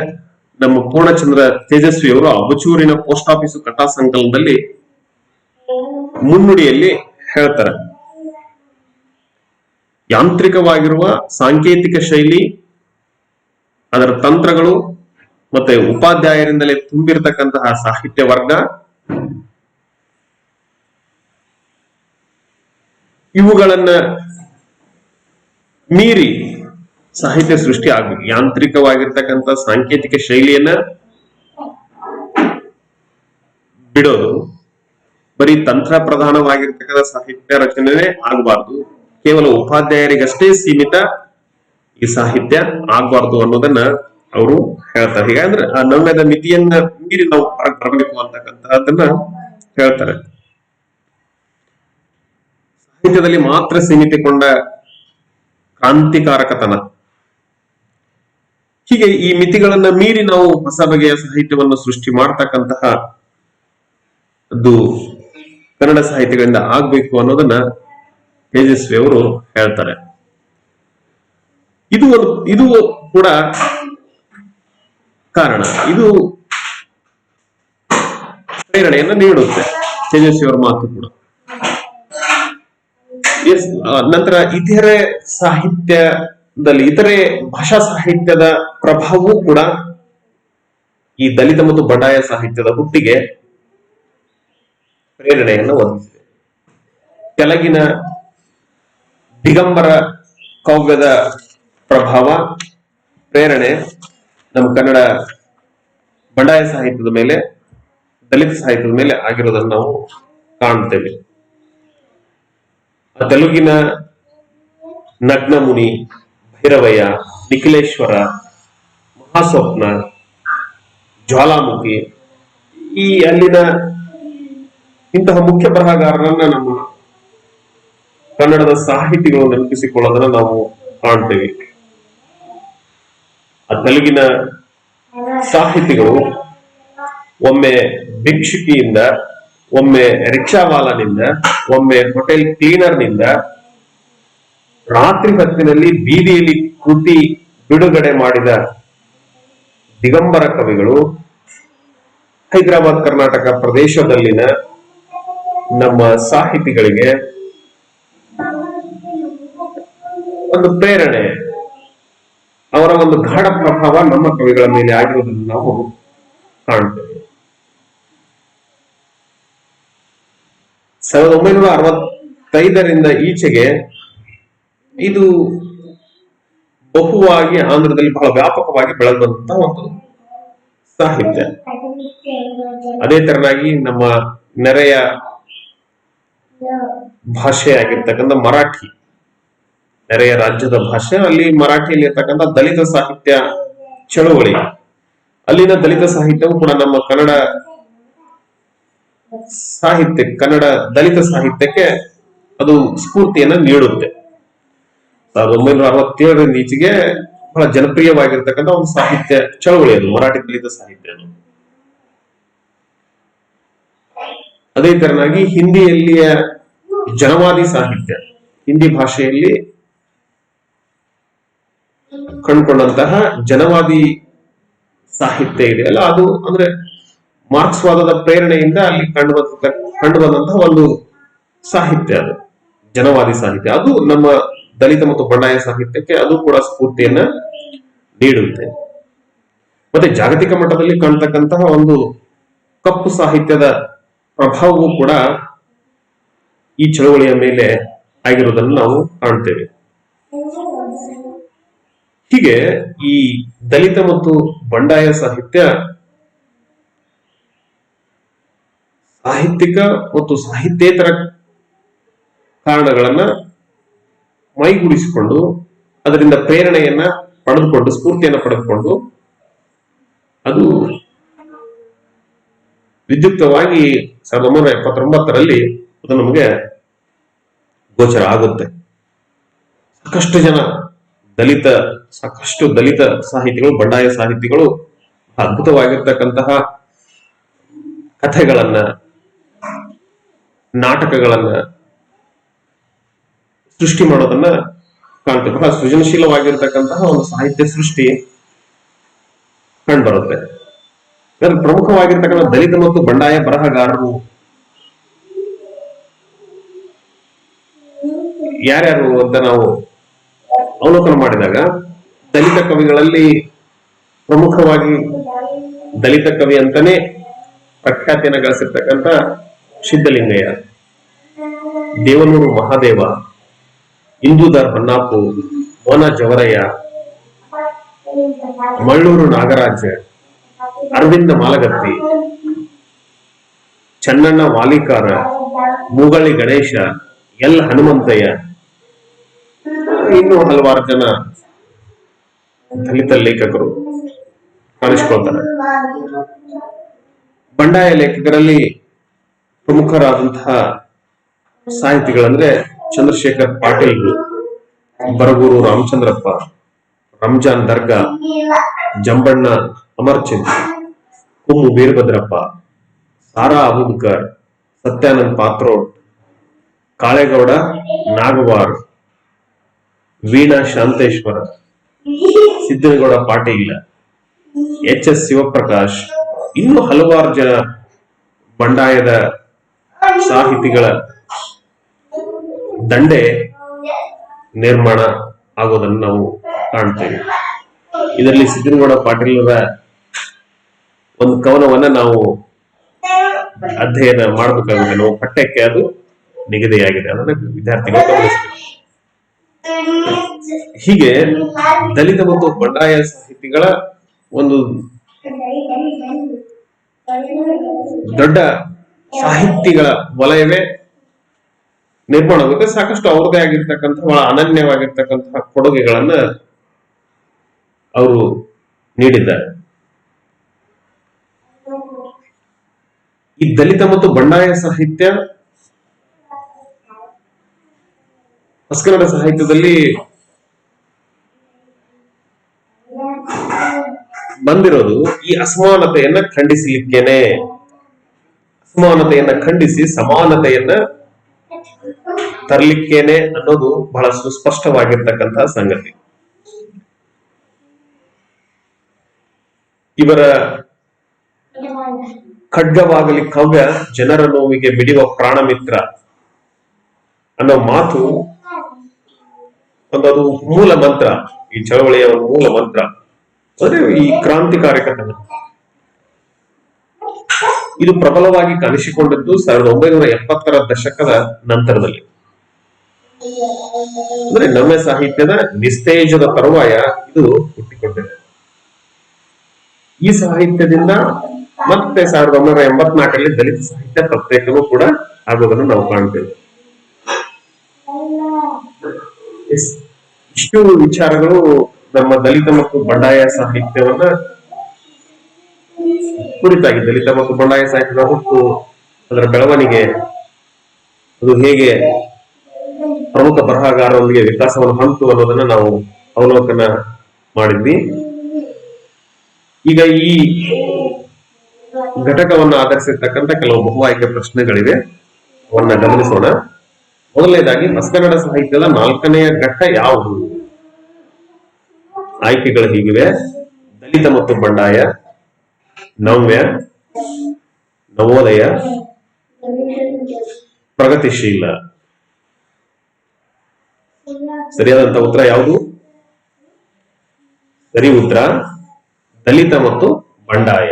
ನಮ್ಮ ಪೂರ್ಣಚಂದ್ರ ತೇಜಸ್ವಿ ಅವರು ಅಬಚೂರಿನ ಪೋಸ್ಟ್ ಆಫೀಸ್ ಕಥಾ ಸಂಕಲನದಲ್ಲಿ ಮುನ್ನುಡಿಯಲ್ಲಿ ಹೇಳ್ತಾರೆ, ಯಾಂತ್ರಿಕವಾಗಿರುವ ಸಾಂಕೇತಿಕ ಶೈಲಿ, ಅದರ ತಂತ್ರಗಳು ಮತ್ತೆ ಉಪಾಧ್ಯಾಯರಿಂದಲೇ ತುಂಬಿರತಕ್ಕಂತಹ ಸಾಹಿತ್ಯ ವರ್ಗ, ಇವುಗಳನ್ನ ಮೀರಿ ಸಾಹಿತ್ಯ ಸೃಷ್ಟಿ ಆಗ್ಬೇಕು. ಯಾಂತ್ರಿಕವಾಗಿರ್ತಕ್ಕಂಥ ಸಾಂಕೇತಿಕ ಶೈಲಿಯನ್ನ ಬಿಡೋದು, ಬರೀ ತಂತ್ರ ಪ್ರಧಾನವಾಗಿರ್ತಕ್ಕಂಥ ಸಾಹಿತ್ಯ ರಚನೆ ಆಗಬಾರ್ದು, ಕೇವಲ ಉಪಾಧ್ಯಾಯರಿಗಷ್ಟೇ ಸೀಮಿತ ಈ ಸಾಹಿತ್ಯ ಆಗ್ಬಾರ್ದು ಅನ್ನೋದನ್ನ ಅವರು ಹೇಳ್ತಾರೆ. ಹೀಗಂದ್ರೆ ಆ ನವ್ಯದ ಮಿತಿಯನ್ನ ಮೀರಿ ನಾವು ಹೊರಗೆ ಬರಬೇಕು ಅಂತಕ್ಕಂತಹದನ್ನ ಹೇಳ್ತಾರೆ. ಸಾಹಿತ್ಯದಲ್ಲಿ ಮಾತ್ರ ಸೀಮಿತಗೊಂಡ ಕ್ರಾಂತಿಕಾರಕತನ, ಹೀಗೆ ಈ ಮಿತಿಗಳನ್ನ ಮೀರಿ ನಾವು ಹೊಸ ಬಗೆಯ ಸಾಹಿತ್ಯವನ್ನು ಸೃಷ್ಟಿ ಮಾಡ್ತಕ್ಕಂತಹ ಕನ್ನಡ ಸಾಹಿತ್ಯಗಳಿಂದ ಆಗ್ಬೇಕು ಅನ್ನೋದನ್ನ ತೇಜಸ್ವಿ ಅವರು ಹೇಳ್ತಾರೆ. ಇದು ಕೂಡ ಕಾರಣ, ಇದು ಪ್ರೇರಣೆಯನ್ನ ನೀಡುತ್ತೆ ತೇಜಸ್ವಿ ಅವರ ಮಾತು ಕೂಡ. ನಂತರ ಇತರೆ ಸಾಹಿತ್ಯದಲ್ಲಿ, ಇತರೆ ಭಾಷಾ ಸಾಹಿತ್ಯದ ಪ್ರಭಾವವೂ ಕೂಡ ಈ ದಲಿತ ಮತ್ತು ಬಂಡಾಯ ಸಾಹಿತ್ಯದ ಹುಟ್ಟಿಗೆ ಪ್ರೇರಣೆಯನ್ನು ಒದಗಿಸಿದೆ. ಕೆಳಗಿನ ದಿಗಂಬರ ಕಾವ್ಯದ ಪ್ರಭಾವ, ಪ್ರೇರಣೆ ನಮ್ಮ ಕನ್ನಡ ಬಂಡಾಯ ಸಾಹಿತ್ಯದ ಮೇಲೆ, ದಲಿತ ಸಾಹಿತ್ಯದ ಮೇಲೆ ಆಗಿರೋದನ್ನು ನಾವು ಕಾಣ್ತೇವೆ. ತೆಲುಗಿನ ನಗ್ನಮುನಿ, ಭೈರವಯ್ಯ, ನಿಖಿಲೇಶ್ವರ, ಮಹಾಸ್ವಪ್ನ, ಜ್ವಾಲಾಮುಖಿ, ಈ ಅಲ್ಲಿನ ಇಂತಹ ಮುಖ್ಯ ಬರಹಗಾರರನ್ನ ನಮ್ಮ ಕನ್ನಡದ ಸಾಹಿತಿಗಳು ನೆನಪಿಸಿಕೊಳ್ಳೋದನ್ನ ನಾವು ಕಾಣ್ತೇವೆ. ಆ ತೆಲುಗಿನ ಸಾಹಿತಿಗಳು ಒಮ್ಮೆ ಭಿಕ್ಷುಕಿಯಿಂದ, ಒಮ್ಮೆ ರಿಕ್ಷಾವಾಲನಿಂದ, ಒಮ್ಮೆ ಹೋಟೆಲ್ ಕ್ಲೀನರ್ನಿಂದ, ರಾತ್ರಿ ಹೊತ್ತಿನಲ್ಲಿ ಬೀದಿಯಲ್ಲಿ ಕೃತಿ ಬಿಡುಗಡೆ ಮಾಡಿದ ದಿಗಂಬರ ಕವಿಗಳು ಹೈದರಾಬಾದ್ ಕರ್ನಾಟಕ ಪ್ರದೇಶದಲ್ಲಿನ ನಮ್ಮ ಸಾಹಿತಿಗಳಿಗೆ ಒಂದು ಪ್ರೇರಣೆ, ಅವರ ಒಂದು ಗಾಢ ಪ್ರಭಾವ ನಮ್ಮ ಕವಿಗಳ ಮೇಲೆ ಆಗಿರುವುದನ್ನು ನಾವು ಕಾಣ್ತೇವೆ. 1965ರಿಂದ ಈಚೆಗೆ ಇದು ಬಹುವಾಗಿ ಆಂಧ್ರದಲ್ಲಿ ಬಹಳ ವ್ಯಾಪಕವಾಗಿ ಬೆಳೆದಂತಹ ಒಂದು ಸಾಹಿತ್ಯ. ಅದೇ ತರನಾಗಿ ನಮ್ಮ ನೆರೆಯ ಭಾಷೆಯಾಗಿರ್ತಕ್ಕಂಥ ಮರಾಠಿ, ನೆರೆಯ ರಾಜ್ಯದ ಭಾಷೆ, ಅಲ್ಲಿ ಮರಾಠಿಯಲ್ಲಿ ಇರ್ತಕ್ಕಂಥ ದಲಿತ ಸಾಹಿತ್ಯ ಚಳುವಳಿ, ಅಲ್ಲಿನ ದಲಿತ ಸಾಹಿತ್ಯವು ಕೂಡ ನಮ್ಮ ಕನ್ನಡ ಸಾಹಿತ್ಯ, ಕನ್ನಡ ದಲಿತ ಸಾಹಿತ್ಯಕ್ಕೆ ಅದು ಸ್ಫೂರ್ತಿಯನ್ನ ನೀಡುತ್ತೆ. 1967ರಿಂದ ಈಚೆಗೆ ಬಹಳ ಜನಪ್ರಿಯವಾಗಿರ್ತಕ್ಕಂಥ ಒಂದು ಸಾಹಿತ್ಯ ಚಳವಳಿ ಅದು, ಮರಾಠಿ ದಲಿತ ಸಾಹಿತ್ಯ. ಅದೇ ತರನಾಗಿ ಹಿಂದಿಯಲ್ಲಿಯ ಜನವಾದಿ ಸಾಹಿತ್ಯ, ಹಿಂದಿ ಭಾಷೆಯಲ್ಲಿ ಕಂಡುಕೊಂಡಂತಹ ಜನವಾದಿ ಸಾಹಿತ್ಯ ಇದೆಯಲ್ಲ, ಅದು ಅಂದ್ರೆ ಮಾರ್ಕ್ಸ್ವಾದದ ಪ್ರೇರಣೆಯಿಂದ ಅಲ್ಲಿ ಕಂಡು ಬಂದಂತಹ ಒಂದು ಸಾಹಿತ್ಯ, ಅದು ಜನವಾದಿ ಸಾಹಿತ್ಯ. ಅದು ನಮ್ಮ ದಲಿತ ಮತ್ತು ಬಂಡಾಯ ಸಾಹಿತ್ಯಕ್ಕೆ ಅದು ಕೂಡ ಸ್ಫೂರ್ತಿಯನ್ನ ನೀಡುತ್ತೆ. ಮತ್ತೆ ಜಾಗತಿಕ ಮಟ್ಟದಲ್ಲಿ ಕಾಣ್ತಕ್ಕಂತಹ ಒಂದು ಕಪ್ಪು ಸಾಹಿತ್ಯದ ಪ್ರಭಾವವೂ ಕೂಡ ಈ ಚಳವಳಿಯ ಮೇಲೆ ಆಗಿರುವುದನ್ನು ನಾವು ಕಾಣ್ತೇವೆ. ಹೀಗೆ ಈ ದಲಿತ ಮತ್ತು ಬಂಡಾಯ ಸಾಹಿತ್ಯ ಸಾಹಿತ್ಯಿಕ ಮತ್ತು ಸಾಹಿತ್ಯೇತರ ಕಾರಣಗಳನ್ನ ಮೈಗೂಡಿಸಿಕೊಂಡು, ಅದರಿಂದ ಪ್ರೇರಣೆಯನ್ನ ಪಡೆದುಕೊಂಡು, ಸ್ಫೂರ್ತಿಯನ್ನ ಪಡೆದುಕೊಂಡು, ಅದು ವಿದ್ಯುಕ್ತವಾಗಿ 1979ರಲ್ಲಿ ಅದು ನಮಗೆ ಗೋಚರ ಆಗುತ್ತೆ. ಸಾಕಷ್ಟು ದಲಿತ ಸಾಹಿತಿಗಳು, ಬಂಡಾಯ ಸಾಹಿತಿಗಳು ಅದ್ಭುತವಾಗಿರ್ತಕ್ಕಂತಹ ಕಥೆಗಳನ್ನ, ನಾಟಕಗಳನ್ನ ಸೃಷ್ಟಿ ಮಾಡೋದನ್ನ ಕಾಣ್ತೇವೆ. ಬಹಳ ಸೃಜನಶೀಲವಾಗಿರ್ತಕ್ಕಂತಹ ಒಂದು ಸಾಹಿತ್ಯ ಸೃಷ್ಟಿ ಕಂಡು ಬರುತ್ತೆ. ಇದರಲ್ಲಿ ಪ್ರಮುಖವಾಗಿರ್ತಕ್ಕಂಥ ದಲಿತ ಮತ್ತು ಬಂಡಾಯ ಬರಹಗಾರರು ಯಾರ್ಯಾರು ಅಂತ ನಾವು ಅವಲೋಕನ ಮಾಡಿದಾಗ, ದಲಿತ ಕವಿಗಳಲ್ಲಿ ಪ್ರಮುಖವಾಗಿ ದಲಿತ ಕವಿ ಅಂತಾನೆ ಪ್ರಖ್ಯಾತಿಯನ್ನು ಗಳಿಸಿರ್ತಕ್ಕಂಥ ಸಿದ್ದಲಿಂಗಯ್ಯ, ದೇವನೂರು ಮಹಾದೇವ, ಇಂದೂಧರ್ ಹೊನ್ನಾಪು, ಮೋನ ಜವರಯ್ಯ, ಮಳ್ಳೂರು ನಾಗರಾಜ್, ಅರವಿಂದ ಮಾಲಗತ್ತಿ, ಚನ್ನಣ್ಣ ವಾಲಿಕಾರ, ಮೂಗಳಿ ಗಣೇಶ, ಎಲ್ ಹನುಮಂತಯ್ಯ, ಇನ್ನೂ ಹಲವಾರು ಜನ ದಲಿತ ಲೇಖಕರು ಕಾಣಿಸ್ಕೊಳ್ತಾರೆ. ಬಂಡಾಯ ಲೇಖಕರಲ್ಲಿ ಪ್ರಮುಖರಾದಂತಹ ಸಾಹಿತಿಗಳಂದ್ರೆ ಚಂದ್ರಶೇಖರ್ ಪಾಟೀಲ್, ಬರಗೂರು ರಾಮಚಂದ್ರಪ್ಪ, ರಂಜಾನ್ ದರ್ಗಾ, ಜಂಬಣ್ಣ ಅಮರ್ಚಿಂದ್, ಕುಮ್ಮು ವೀರಭದ್ರಪ್ಪ, ಸಾರಾ ಅಬೂಬ್ಕರ್, ಸತ್ಯಾನಂದ್ ಪಾತ್ರೋಡ್, ಕಾಳೇಗೌಡ ನಾಗವಾರ್, ವೀಣಾ ಶಾಂತೇಶ್ವರ, ಸಿದ್ದನಗೌಡ ಪಾಟೀಲ್, ಎಚ್ ಎಸ್ ಶಿವಪ್ರಕಾಶ್, ಇನ್ನು ಹಲವಾರು ಜನ ಬಂಡಾಯದ ಸಾಹಿತಿಗಳ ದಂಡೆ ನಿರ್ಮಾಣ ಆಗೋದನ್ನು ನಾವು ಕಾಣ್ತೇವೆ. ಇದರಲ್ಲಿ ಸಿದ್ದನಗೌಡ ಪಾಟೀಲರ ಒಂದು ಕವನವನ್ನ ನಾವು ಅಧ್ಯಯನ ಮಾಡಬೇಕಾಗುತ್ತೆ. ನಾವು ಪಠ್ಯಕ್ಕೆ ಅದು ನಿಗದಿಯಾಗಿದೆ, ಅದನ್ನ ವಿದ್ಯಾರ್ಥಿಗಳು ಗಮನಿಸಬೇಕು. ಹೀಗೆ ದಲಿತ ಮತ್ತು ಬಂಡಾಯ ಸಾಹಿತಿಗಳ ಒಂದು ದೊಡ್ಡ ಸಾಹಿತಿಗಳ ವಲಯವೇ ನಿರ್ಮಾಣ ಆಗುತ್ತೆ. ಸಾಕಷ್ಟು ಅವ್ರದೇ ಆಗಿರ್ತಕ್ಕಂಥ ಬಹಳ ಅನನ್ಯವಾಗಿರ್ತಕ್ಕಂತಹ ಕೊಡುಗೆಗಳನ್ನ ಅವರು ನೀಡಿದ್ದಾರೆ. ಈ ದಲಿತ ಮತ್ತು ಬಂಡಾಯ ಸಾಹಿತ್ಯ ಹೊಸಗನ್ನಡ ಸಾಹಿತ್ಯದಲ್ಲಿ ಬಂದಿರೋದು ಈ ಅಸಮಾನತೆಯನ್ನ ಖಂಡಿಸಲಿಕ್ಕೇನೆ. ಅಸಮಾನತೆಯನ್ನ ಖಂಡಿಸಿ ಸಮಾನತೆಯನ್ನ ತರಲಿಕ್ಕೇನೆ ಅನ್ನೋದು ಬಹಳ ಸುಸ್ಪಷ್ಟವಾಗಿರ್ತಕ್ಕಂತಹ ಸಂಗತಿ. ಇವರ ಖಡ್ಗವಾಗಲಿ ಕಾವ್ಯ ಜನರ ನೋವಿಗೆ ಮಿಡಿಯುವ ಪ್ರಾಣ ಮಿತ್ರ ಅನ್ನೋ ಮಾತು ಅದು ಮೂಲ ಮಂತ್ರ, ಈ ಚಳವಳಿಯ ಒಂದು ಮೂಲ ಮಂತ್ರ. ಅಂದ್ರೆ ಈ ಕ್ರಾಂತಿಕಾರಿ ಕಥನ ಇದು ಪ್ರಬಲವಾಗಿ ಕಾಣಿಸಿಕೊಂಡದ್ದು 1970ರ ದಶಕದ ನಂತರದಲ್ಲಿ. ಅಂದ್ರೆ ನವ್ಯ ಸಾಹಿತ್ಯದ ನಿಸ್ತೇಜದ ತರುವಾಯ ಇದು ಹುಟ್ಟಿಕೊಂಡಿದೆ. ಈ ಸಾಹಿತ್ಯದಿಂದ ಮತ್ತೆ 1984ರಲ್ಲಿ ದಲಿತ ಸಾಹಿತ್ಯ ಪ್ರತ್ಯೇಕವೂ ಕೂಡ ಆಗೋದನ್ನು ನಾವು ಕಾಣ್ತೇವೆ. ಇಷ್ಟು ವಿಚಾರಗಳು ನಮ್ಮ ದಲಿತ ಮತ್ತು ಬಂಡಾಯ ಸಾಹಿತ್ಯವನ್ನ ಕುರಿತಾಗಿ, ದಲಿತ ಮತ್ತು ಬಂಡಾಯ ಸಾಹಿತ್ಯದ ಹುಟ್ಟು, ಅದರ ಬೆಳವಣಿಗೆ, ಅದು ಹೇಗೆ ಪ್ರಮುಖ ಬರಹಗಾರರೊಂದಿಗೆ ವಿಕಾಸವನ್ನು ಹೊಂದಿತು ಅನ್ನೋದನ್ನ ನಾವು ಅವಲೋಕನ ಮಾಡಿದ್ವಿ. ಈಗ ಈ ಘಟಕವನ್ನು ಆಧರಿಸಿರ್ತಕ್ಕಂಥ ಕೆಲವು ಬಹು ಆಯ್ಕೆ ಪ್ರಶ್ನೆಗಳಿವೆ, ಅವನ್ನ ಗಮನಿಸೋಣ. ಮೊದಲನೇದಾಗಿ, ಹೊಸಗನ್ನಡ ಸಾಹಿತ್ಯದ 4ನೆಯ ಘಟ್ಟ ಯಾವುದು? ಆಯ್ಕೆಗಳು ಹೀಗಿವೆ: ದಲಿತ ಮತ್ತು ಬಂಡಾಯ, ನವ್ಯ, ನವೋದಯ, ಪ್ರಗತಿಶೀಲ. ಸರಿಯಾದಂತ ಉತ್ತರ ಯಾವುದು? ಸರಿ ಉತ್ತರ ದಲಿತ ಮತ್ತು ಬಂಡಾಯ.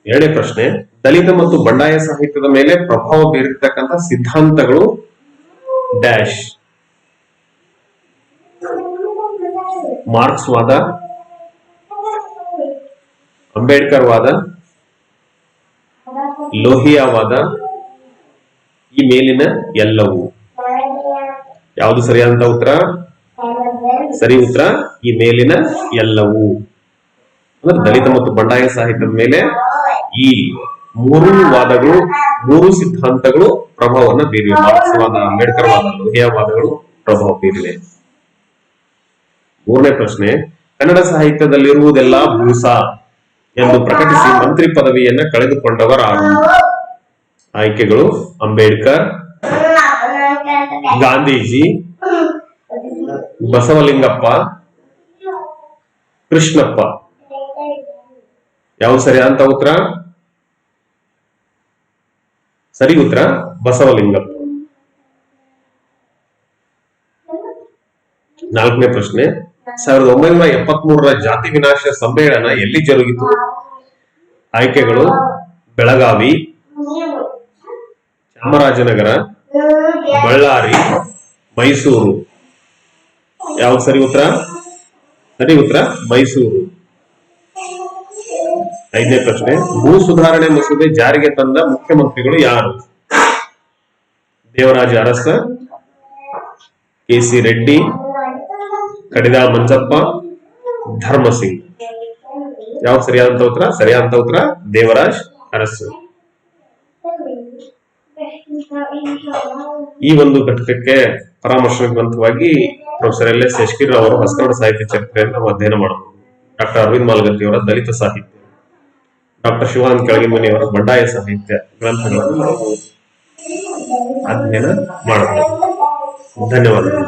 ಎರಡನೇ ಪ್ರಶ್ನೆ, ದಲಿತ ಮತ್ತು ಬಂಡಾಯ ಸಾಹಿತ್ಯದ ಮೇಲೆ ಪ್ರಭಾವ ಬೀರಿರ್ತಕ್ಕಂಥ ಸಿದ್ಧಾಂತಗಳು ಡ್ಯಾಶ್. ಮಾರ್ಕ್ಸ್ ವಾದ, ಅಂಬೇಡ್ಕರ್ ವಾದ, ಲೋಹಿಯಾ ವಾದ, ಈ ಮೇಲಿನ ಎಲ್ಲವೂ. ಯಾವುದು ಸರಿಯಾದಂತ ಉತ್ತರ? ಸರಿ ಉತ್ತರ ಈ ಮೇಲಿನ ಎಲ್ಲವೂ. ಅಂದ್ರೆ ದಲಿತ ಮತ್ತು ಬಂಡಾಯ ಸಾಹಿತ್ಯದ ಮೇಲೆ ಈ ಮೂರು ವಾದಗಳು, ಮೂರು ಸಿದ್ಧಾಂತಗಳು ಪ್ರಭಾವವನ್ನು ಬೀರಿವೆ. ಮಾರ್ಕ್ಸ್ ವಾದ, ಅಂಬೇಡ್ಕರ್ ವಾದ, ಲೋಹಿಯಾ ವಾದಗಳು ಪ್ರಭಾವ ಬೀರಿವೆ. ಮೂರನೇ ಪ್ರಶ್ನೆ, ಕನ್ನಡ ಸಾಹಿತ್ಯದಲ್ಲಿರುವುದೆಲ್ಲ ಭೂಸ ಎಂದು ಪ್ರಕಟಿಸಿ ಮಂತ್ರಿ ಪದವಿಯನ್ನ ಕಳೆದುಕೊಂಡವರಾರು? ಆಯ್ಕೆಗಳು: ಅಂಬೇಡ್ಕರ್, ಗಾಂಧೀಜಿ, ಬಸವಲಿಂಗಪ್ಪ, ಕೃಷ್ಣಪ್ಪ. ಯಾವ ಸರಿಯಾದ ಉತ್ತರ? ಸರಿ ಉತ್ತರ ಬಸವಲಿಂಗಪ್ಪ. 4ನೇ ಪ್ರಶ್ನೆ, 1973ರ ಜಾತಿ ವಿನಾಶ ಸಮ್ಮೇಳನ ಎಲ್ಲಿ ಜರುಗಿತು? ಆಯ್ಕೆಗಳು ಬೆಳಗಾವಿ, ಚಾಮರಾಜನಗರ, ಬಳ್ಳಾರಿ, ಮೈಸೂರು. ಯಾವ ಸರಿ ಉತ್ತರ? ಸರಿ ಉತ್ತರ ಮೈಸೂರು. 5ನೇ ಪ್ರಶ್ನೆ, ಭೂ ಸುಧಾರಣೆ ಮಸೂದೆ ಜಾರಿಗೆ ತಂದ ಮುಖ್ಯಮಂತ್ರಿಗಳು ಯಾರು? ದೇವರಾಜ ಅರಸ, ಕೆ.ಸಿ. ರೆಡ್ಡಿ, ಕಡಿದಾಳ್ ಮಂಜಪ್ಪ, ಧರ್ಮಸಿಂಗ್. ಯಾವ ಸರಿಯಾದಂತ ಉತ್ತರ? ಸರಿಯಾದಂತ ಉತ್ತರ ದೇವರಾಜ್ ಅರಸು. ಈ ಒಂದು ಘಟಕಕ್ಕೆ ಪರಾಮರ್ಶಕ ಗ್ರಂಥವಾಗಿ ಪ್ರೊಫೆಸರ್ ಎಲ್.ಎಸ್. ಯಶ್ಕಿರ್ ಅವರು ಹೊಸಕನ್ನಡ ಸಾಹಿತ್ಯ ಚರಿತ್ರೆಯನ್ನು ನಾವು ಅಧ್ಯಯನ ಮಾಡಬಹುದು. ಡಾಕ್ಟರ್ ಅರವಿಂದ್ ಮಾಲ್ಗತ್ತಿ ಅವರ ದಲಿತ ಸಾಹಿತ್ಯ, ಡಾಕ್ಟರ್ ಶಿವಾನಂದ ಕೆಳಗಿಮನಿ ಅವರ ಬಂಡಾಯ ಸಾಹಿತ್ಯ ಗ್ರಂಥಗಳನ್ನು ನಾವು ಅಧ್ಯಯನ ಮಾಡಬಹುದು. ಧನ್ಯವಾದಗಳು.